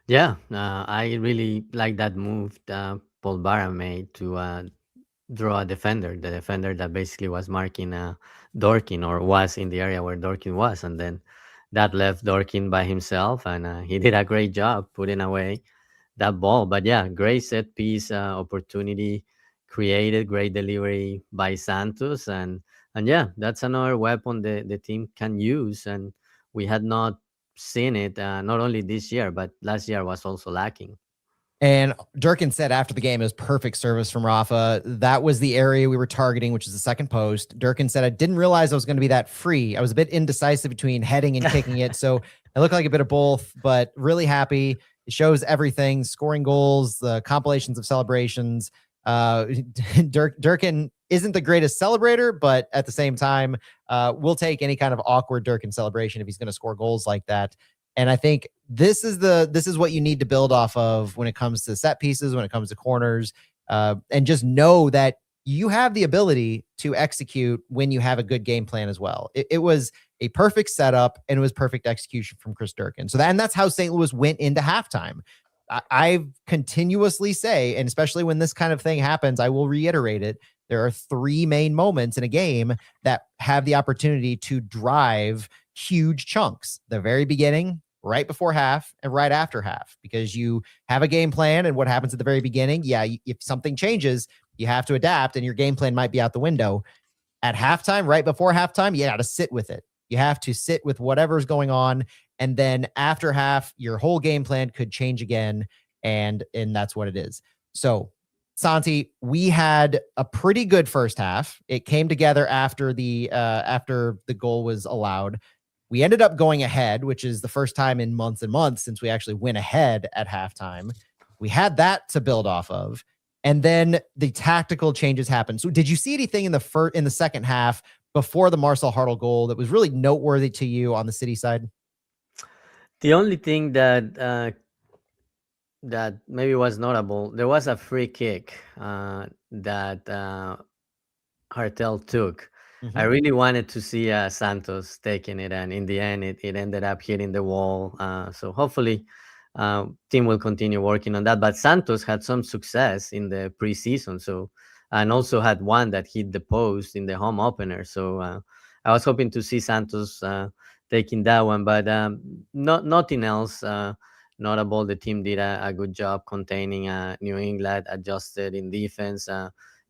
Yeah, I really like that move that Paul Barra made to draw a defender, the defender that basically was marking Dorkin, or was in the area where Dorkin was. And then that left Dorkin by himself, and he did a great job putting away that ball. But yeah, great set piece opportunity created, great delivery by Santos, and yeah, that's another weapon the team can use, and we had not seen it not only this year, but last year was also lacking. And Durkin said after the game, it was perfect service from Rafa. That was the area we were targeting, which is the second post. Durkin said, I didn't realize I was going to be that free. I was a bit indecisive between heading and kicking it. So I look like a bit of both, but really happy. It shows everything, scoring goals, the compilations of celebrations. Durkin isn't the greatest celebrator, but at the same time, we'll take any kind of awkward Durkin celebration if he's going to score goals like that. And I think this is what you need to build off of when it comes to set pieces, when it comes to corners, and just know that you have the ability to execute when you have a good game plan as well. It was a perfect setup, and it was perfect execution from Chris Durkin. So that's how St. Louis went into halftime. I continuously say, and especially when this kind of thing happens, I will reiterate it. There are 3 main moments in a game that have the opportunity to drive huge chunks: the very beginning, right before half, and right after half, because you have a game plan, and what happens at the very beginning, if something changes, you have to adapt, and your game plan might be out the window. At halftime, right before halftime, you got to sit with it. You have to sit with whatever's going on, and then after half, your whole game plan could change again, and that's what it is. So Santi, we had a pretty good first half. It came together after the goal was allowed. We ended up going ahead, which is the first time in months and months since we actually went ahead at halftime. We had that to build off of, and then the tactical changes happened. So, did you see anything in the second half before the Marcel Hartel goal that was really noteworthy to you on the City side? The only thing that maybe was notable, there was a free kick that Hartel took. Mm-hmm. I really wanted to see Santos taking it, and in the end, it ended up hitting the wall. So hopefully, team will continue working on that. But Santos had some success in the preseason, and also had one that hit the post in the home opener. So I was hoping to see Santos taking that one, but nothing else notable. The team did a good job containing New England, adjusted in defense.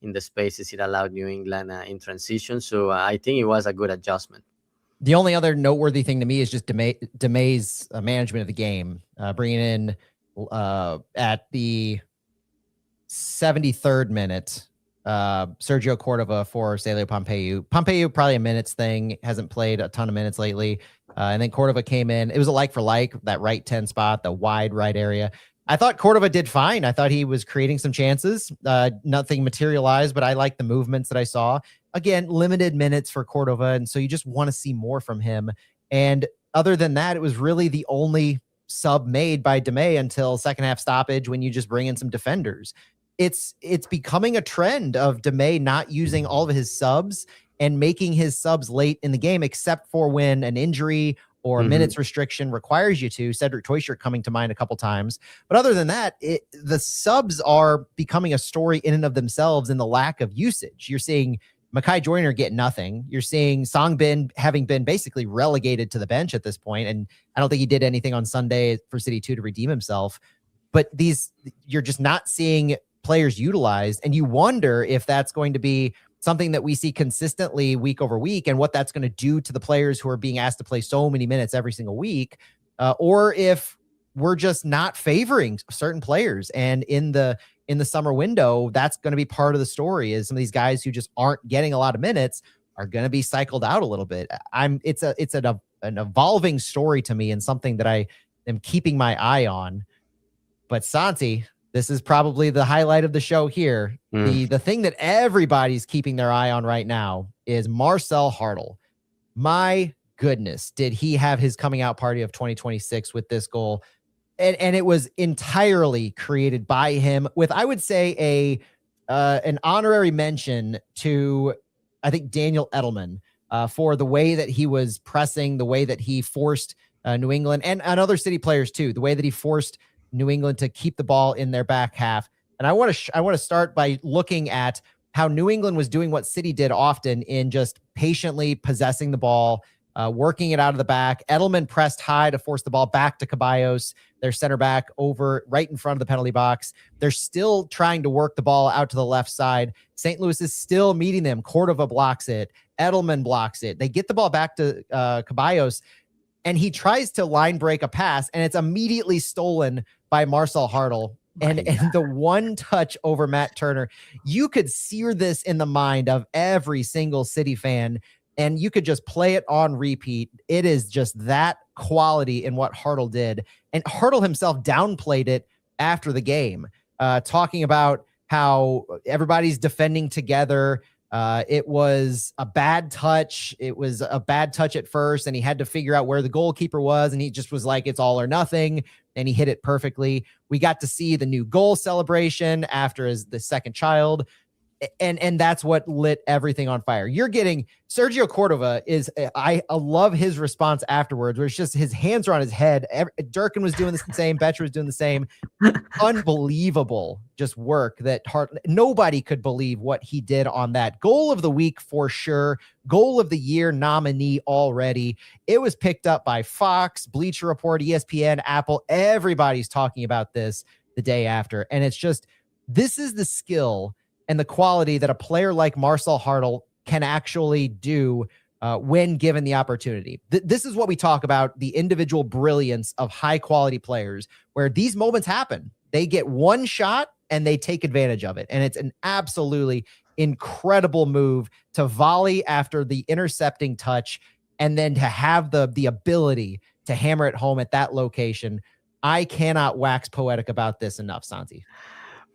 In the spaces it allowed New England in transition. So I think it was a good adjustment. The only other noteworthy thing to me is just Damet's management of the game, bringing in at the 73rd minute, Sergio Cordova for Celio Pompeu. Pompeu, probably a minutes thing, hasn't played a ton of minutes lately. And then Cordova came in. It was a like for like, that right 10 spot, the wide right area. I thought Cordova did fine. I thought he was creating some chances. Nothing materialized, but I like the movements that I saw. Again, limited minutes for Cordova, and so you just want to see more from him. And other than that, it was really the only sub made by Damet until second half stoppage, when you just bring in some defenders. It's becoming a trend of Damet not using all of his subs and making his subs late in the game, except for when an injury or minutes restriction requires you to. Cedric Toyshirt coming to mind a couple times. But other than that, the subs are becoming a story in and of themselves in the lack of usage. You're seeing Makai Joyner get nothing. You're seeing Songbin having been basically relegated to the bench at this point, and I don't think he did anything on Sunday for City 2 to redeem himself. But you're just not seeing players utilized, and you wonder if that's going to be something that we see consistently week over week, and what that's going to do to the players who are being asked to play so many minutes every single week, or if we're just not favoring certain players. And in the summer window, that's going to be part of the story, is some of these guys who just aren't getting a lot of minutes are going to be cycled out a little bit. It's an evolving story to me, and something that I am keeping my eye on. But Santi, this is probably the highlight of the show here. The thing that everybody's keeping their eye on right now is Marcel Hartel. My goodness, did he have his coming out party of 2026 with this goal? And it was entirely created by him, with, I would say, an honorary mention to, I think, Daniel Edelman for the way that he was pressing, the way that he forced New England and other City players too, the way that he forced New England to keep the ball in their back half. And I want to start by looking at how New England was doing what City did often, in just patiently possessing the ball, working it out of the back. Edelman pressed high to force the ball back to Ceballos, their center back, over right in front of the penalty box. They're still trying to work the ball out to the left side. St. Louis is still meeting them. Cordova blocks it. Edelman blocks it. They get the ball back to Ceballos, and he tries to line break a pass, and it's immediately stolen by Marcel Hartel. And the one touch over Matt Turner, you could sear this in the mind of every single City fan, and you could just play it on repeat. It is just that quality in what Hartel did. And Hartel himself downplayed it after the game, talking about how everybody's defending together. It was a bad touch. It was a bad touch at first, and he had to figure out where the goalkeeper was, and he just was like, it's all or nothing, and he hit it perfectly. We got to see the new goal celebration after the second child, and that's what lit everything on fire. You're getting Sergio Cordova I love his response afterwards, where it's just his hands are on his head. Durkin was doing the same. Betcher was doing the same. Unbelievable just work that nobody could believe what he did on that. Goal of the week for sure. Goal of the year nominee already. It was picked up by Fox, Bleacher Report, ESPN, Apple. Everybody's talking about this the day after. And it's just, this is the skill and the quality that a player like Marcel Hartel can actually do when given the opportunity. This is what we talk about, the individual brilliance of high-quality players, where these moments happen. They get one shot and they take advantage of it. And it's an absolutely incredible move to volley after the intercepting touch, and then to have the ability to hammer it home at that location. I cannot wax poetic about this enough, Santi.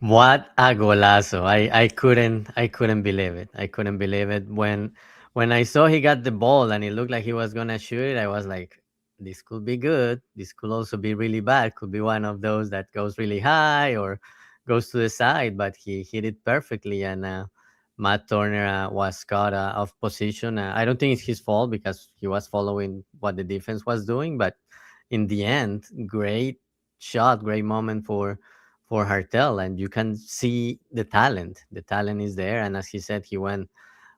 What a golazo. I couldn't believe it. I couldn't believe it. When I saw he got the ball and it looked like he was gonna shoot it, I was like, this could be good. This could also be really bad. Could be one of those that goes really high or goes to the side, but he hit it perfectly. And Matt Turner was caught off position. I don't think it's his fault, because he was following what the defense was doing. But in the end, great shot, great moment for Hartel, and you can see the talent. The talent is there, and as he said, he went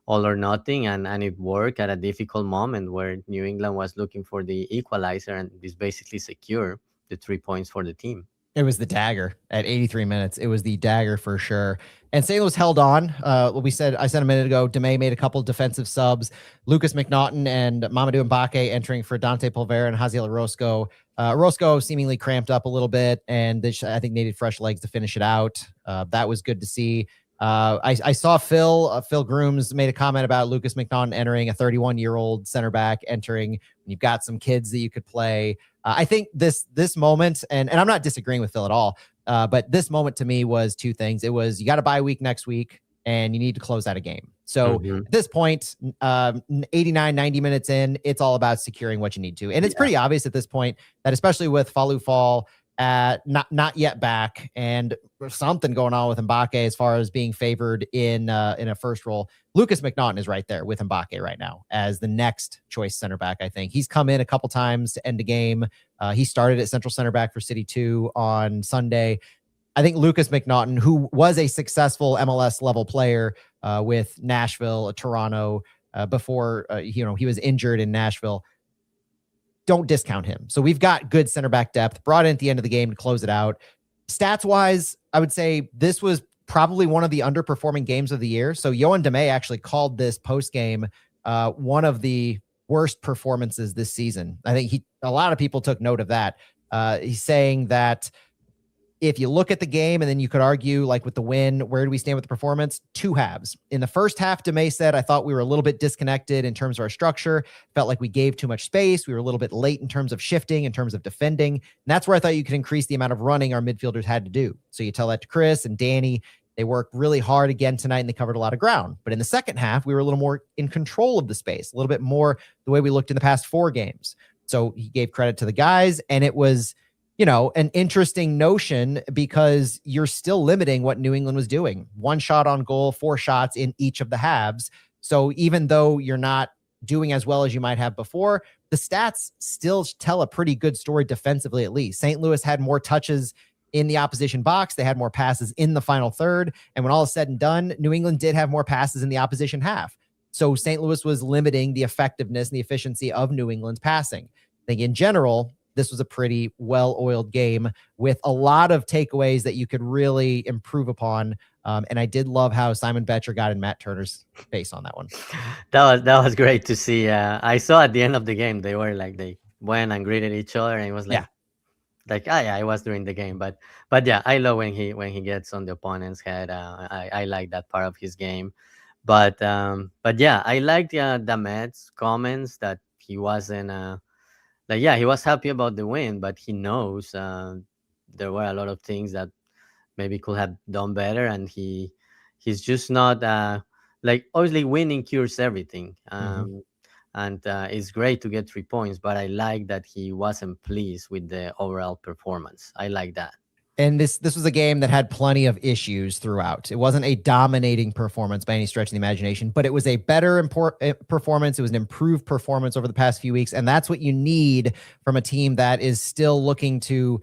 all or nothing, and it worked at a difficult moment where New England was looking for the equalizer, and this basically secure the 3 points for the team. It was the dagger at 83 minutes. It was the dagger for sure. And St. Louis held on. I said a minute ago, Damet made a couple defensive subs. Lucas McNaughton and Mamadou Mbake entering for Dante Pulvera and Haziel Orozco. Orozco seemingly cramped up a little bit, and I think needed fresh legs to finish it out. That was good to see. I saw Phil Grooms made a comment about Lucas McNaughton entering, a 31-year-old center back entering when you've got some kids that you could play. I think this moment, and I'm not disagreeing with Phil at all, but this moment to me was two things. It was, you got a bye week next week, and you need to close out a game. So at this point, 89, 90 minutes in, it's all about securing what you need to. And it's pretty obvious at this point that, especially with Falou Fall not yet back, and there's something going on with Mbake as far as being favored in a first role. Lucas McNaughton is right there with Mbake right now as the next choice center back. I think he's come in a couple times to end a game. He started at central center back for City 2 on Sunday. I think Lucas McNaughton, who was a successful MLS level player with Nashville, Toronto, before he was injured in Nashville. Don't discount him. So we've got good center back depth brought in at the end of the game to close it out. Stats wise, I would say this was probably one of the underperforming games of the year. So Yoann Damet actually called this post game one of the worst performances this season. I think a lot of people took note of that. He's saying that if you look at the game, and then you could argue, like with the win, where do we stand with the performance? Two halves. In the first half, Damet said, I thought we were a little bit disconnected in terms of our structure. Felt like we gave too much space. We were a little bit late in terms of shifting, in terms of defending. And that's where I thought you could increase the amount of running our midfielders had to do. So you tell that to Chris and Danny. They worked really hard again tonight, and they covered a lot of ground. But in the second half, we were a little more in control of the space, a little bit more the way we looked in the past 4 games. So he gave credit to the guys, and it was an interesting notion because you're still limiting what New England was doing. 1 shot on goal, 4 shots in each of the halves. So even though you're not doing as well as you might have before, the stats still tell a pretty good story defensively, at least. St. Louis had more touches in the opposition box. They had more passes in the final third. And when all is said and done, New England did have more passes in the opposition half. So St. Louis was limiting the effectiveness and the efficiency of New England's passing. I think in general, this was a pretty well-oiled game with a lot of takeaways that you could really improve upon. And I did love how Simon Betcher got in Matt Turner's face on that one. That was great to see. I saw at the end of the game, they went and greeted each other, and it was it was during the game. But yeah, I love when he gets on the opponent's head. I like that part of his game. But yeah, I liked Damet's comments that he wasn't he was happy about the win, but he knows there were a lot of things that maybe could have done better, and he's just not obviously winning cures everything. And it's great to get 3 points, but I like that he wasn't pleased with the overall performance. I like that. And this was a game that had plenty of issues throughout. It wasn't a dominating performance by any stretch of the imagination, but it was a better performance. It was an improved performance over the past few weeks. And that's what you need from a team that is still looking to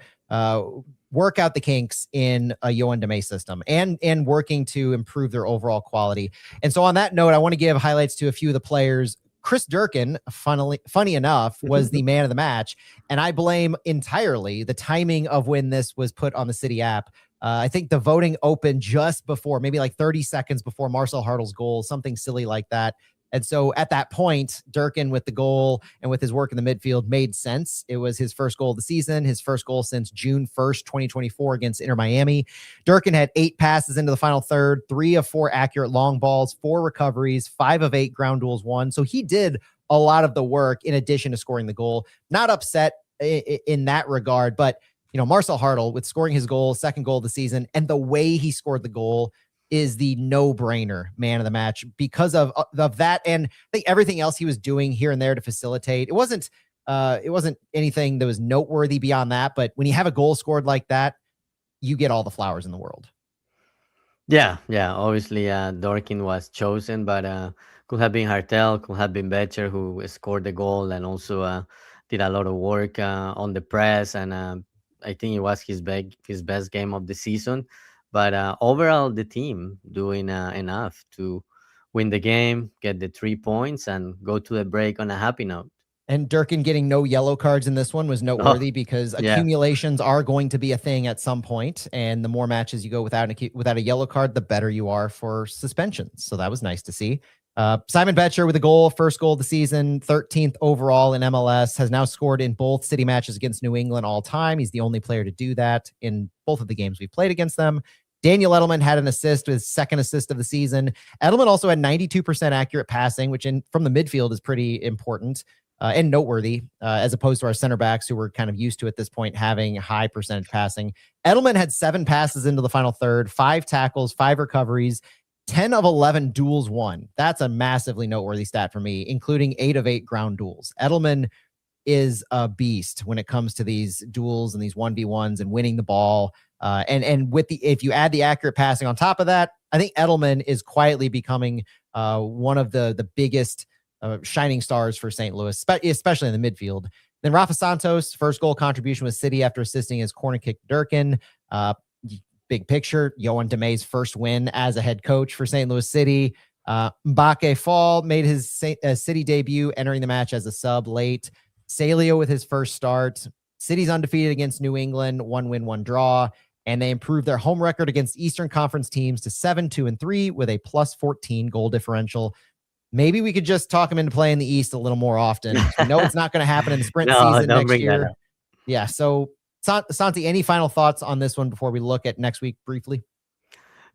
work out the kinks in a Yoann Damet system and working to improve their overall quality. And so on that note, I want to give highlights to a few of the players. Chris Durkin, funny enough, was the man of the match. And I blame entirely the timing of when this was put on the City app. I think the voting opened just before, maybe like 30 seconds before Marcel Hartel's goal, something silly like that. And so at that point, Durkin with the goal and with his work in the midfield made sense. It was his first goal of the season, his first goal since June 1st, 2024 against Inter Miami. Durkin had 8 passes into the final third, 3 of 4 accurate long balls, 4 recoveries, 5 of 8 ground duels won. So he did a lot of the work in addition to scoring the goal. Not upset in that regard, but Marcel Hartel with scoring his goal, second goal of the season, and the way he scored the goal is the no-brainer man of the match because of that, and I think everything else he was doing here and there to facilitate. It wasn't anything that was noteworthy beyond that, but when you have a goal scored like that, you get all the flowers in the world. Yeah. Obviously, Durkin was chosen, but could have been Hartel, could have been Betcher, who scored the goal and also did a lot of work on the press, and I think it was his best game of the season. But overall, the team doing enough to win the game, get the 3 points, and go to the break on a happy note. And Durkin getting no yellow cards in this one was noteworthy because accumulations are going to be a thing at some point, and the more matches you go without a yellow card, the better you are for suspensions. So that was nice to see. Simon Betcher with a goal, first goal of the season, 13th overall in MLS, has now scored in both City matches against New England all time. He's the only player to do that in both of the games we've played against them. Daniel Edelman had an assist with his second assist of the season. Edelman also had 92% accurate passing, which from the midfield is pretty important and noteworthy, as opposed to our center backs who were kind of used to at this point having high percentage passing. Edelman had 7 passes into the final third, 5 tackles, 5 recoveries, 10 of 11 duels won. That's a massively noteworthy stat for me, including 8 of 8 ground duels. Edelman is a beast when it comes to these duels and these 1v1s and winning the ball. And with if you add the accurate passing on top of that, I think Edelman is quietly becoming one of the biggest shining stars for St. Louis, especially in the midfield. Then Rafa Santos' first goal contribution was City after assisting his corner kick Durkin. Big picture, Yoann Damet's first win as a head coach for St. Louis City. Mbake Fall made his City debut, entering the match as a sub late. Celio with his first start. City's undefeated against New England, 1 win, 1 draw. And they improved their home record against Eastern Conference teams to 7-2-3 with a +14 goal differential. Maybe we could just talk them into playing the East a little more often. We know it's not going to happen in the sprint season next year. Yeah. So, Santi, any final thoughts on this one before we look at next week briefly?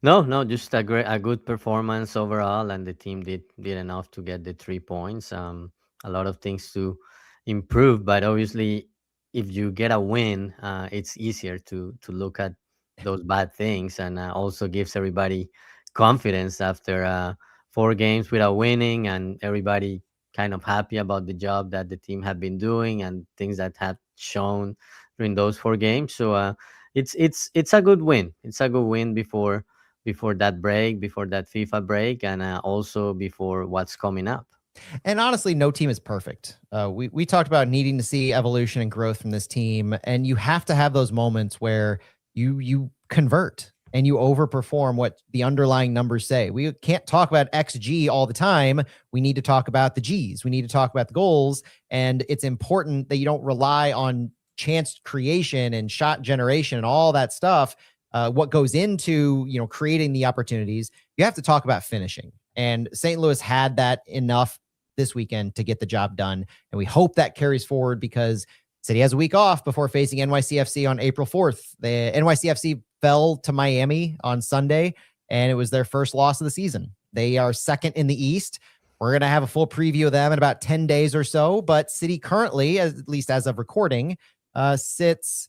No, just a good performance overall, and the team did enough to get the 3 points. A lot of things to improve, but obviously, if you get a win, it's easier to look at those bad things, and also gives everybody confidence after 4 games without winning, and everybody kind of happy about the job that the team had been doing and things that had shown during those 4 games. So it's a good win. It's a good win before that break, before that FIFA break, and also before what's coming up. And honestly, no team is perfect. We talked about needing to see evolution and growth from this team, and you have to have those moments where you convert and you overperform what the underlying numbers say. We can't talk about XG all the time. We need to talk about the Gs. We need to talk about the goals, and it's important that you don't rely on chance creation and shot generation and all that stuff. What goes into creating the opportunities, you have to talk about finishing. And St. Louis had that enough this weekend to get the job done. And we hope that carries forward because City has a week off before facing NYCFC on April 4th. The NYCFC fell to Miami on Sunday, and it was their first loss of the season. They are second in the East. We're going to have a full preview of them in about 10 days or so. But City currently, at least as of recording, sits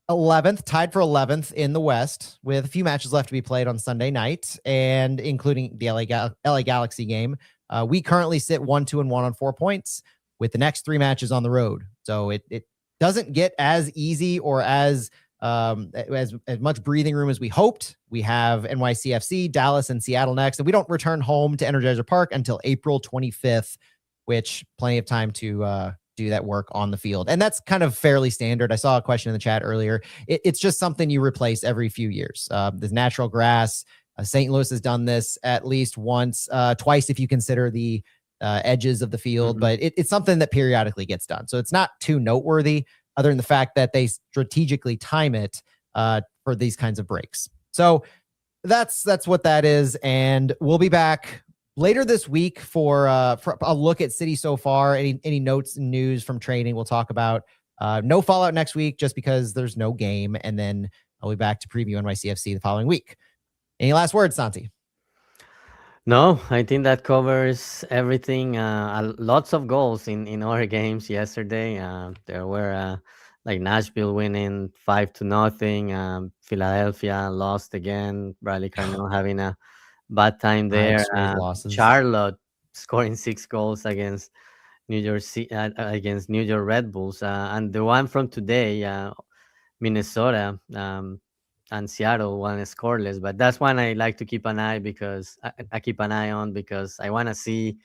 11th, tied for 11th in the West, with a few matches left to be played on Sunday night, and including the LA Galaxy game. We currently sit 1-2-1 on 4 points, with the next 3 matches on the road. So it doesn't get as easy or as much breathing room as we hoped. We have NYCFC, Dallas, and Seattle next, and we don't return home to Energizer Park until April 25th, which plenty of time to do that work on the field. And that's kind of fairly standard. I saw a question in the chat earlier. It's just something you replace every few years. The natural grass, St. Louis has done this at least once, twice if you consider the edges of the field, but it's something that periodically gets done. So it's not too noteworthy other than the fact that they strategically time it for these kinds of breaks. So that's what that is. And we'll be back later this week for a look at City so far. Any notes and news from training we'll talk about. No fallout next week just because there's no game. And then I'll be back to preview NYCFC the following week. Any last words, Santi? No, I think that covers everything. Lots of goals in our games yesterday. There were like Nashville winning 5-0. Philadelphia lost again. Bradley Carnell having a bad time there. Charlotte scoring 6 goals against New York Red Bulls. And the one from today, Minnesota and Seattle won scoreless. But that's one I like to keep an eye because I keep an eye on because I want to see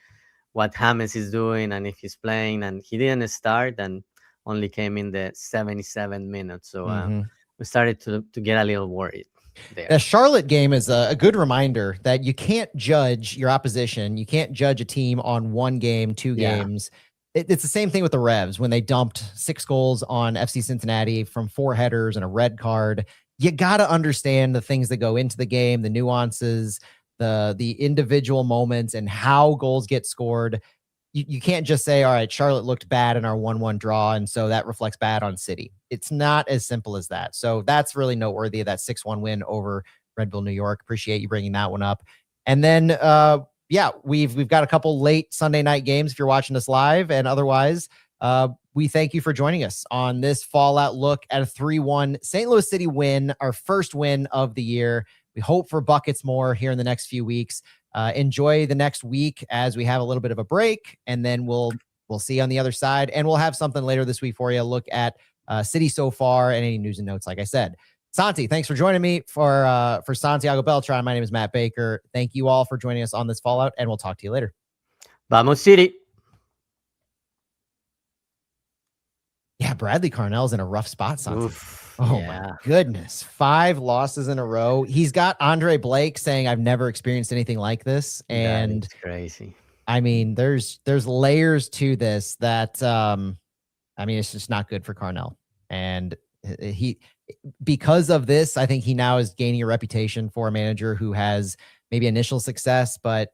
what James is doing and if he's playing. And he didn't start and only came in the 77 minutes. So we started to get a little worried there. The Charlotte game is a good reminder that you can't judge your opposition. You can't judge a team on 1 game, 2 games. It's the same thing with the Revs when they dumped 6 goals on FC Cincinnati from 4 headers and a red card. You got to understand the things that go into the game, the nuances, the individual moments, and how goals get scored. You can't just say, all right, Charlotte looked bad in our 1-1 draw, and so that reflects bad on City. It's not as simple as that. So that's really noteworthy of that 6-1 win over Red Bull New York. Appreciate you bringing that one up. And then, we've got a couple late Sunday night games if you're watching us live, and otherwise, we thank you for joining us on this fallout look at a 3-1 St. Louis City win, our first win of the year. We hope for buckets more here in the next few weeks. Enjoy the next week as we have a little bit of a break, and then we'll we'll see you on the other side. And we'll have something later this week for you. Look at City so far and any news and notes, like I said. Santi, thanks for joining me for Santiago Beltran. My name is Matt Baker. Thank you all for joining us on this Fallout, and we'll talk to you later. Vamos City. Yeah, Bradley Carnell's in a rough spot, Santi. Oof, oh, yeah. my goodness. 5 losses in a row. He's got Andre Blake saying, I've never experienced anything like this. And it's crazy. I mean, there's layers to this that, I mean, it's just not good for Carnell. And because of this, I think he now is gaining a reputation for a manager who has maybe initial success, but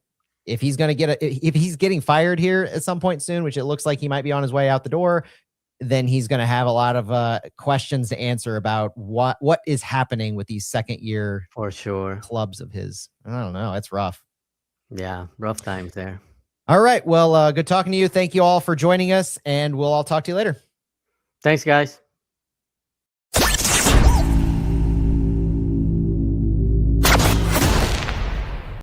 if he's going to if he's getting fired here at some point soon, which it looks like he might be on his way out the door, then he's going to have a lot of questions to answer about what is happening with these second year for sure clubs of his. I don't know. It's rough. Yeah, rough times there. All right. Well, good talking to you. Thank you all for joining us, and we'll all talk to you later. Thanks, guys.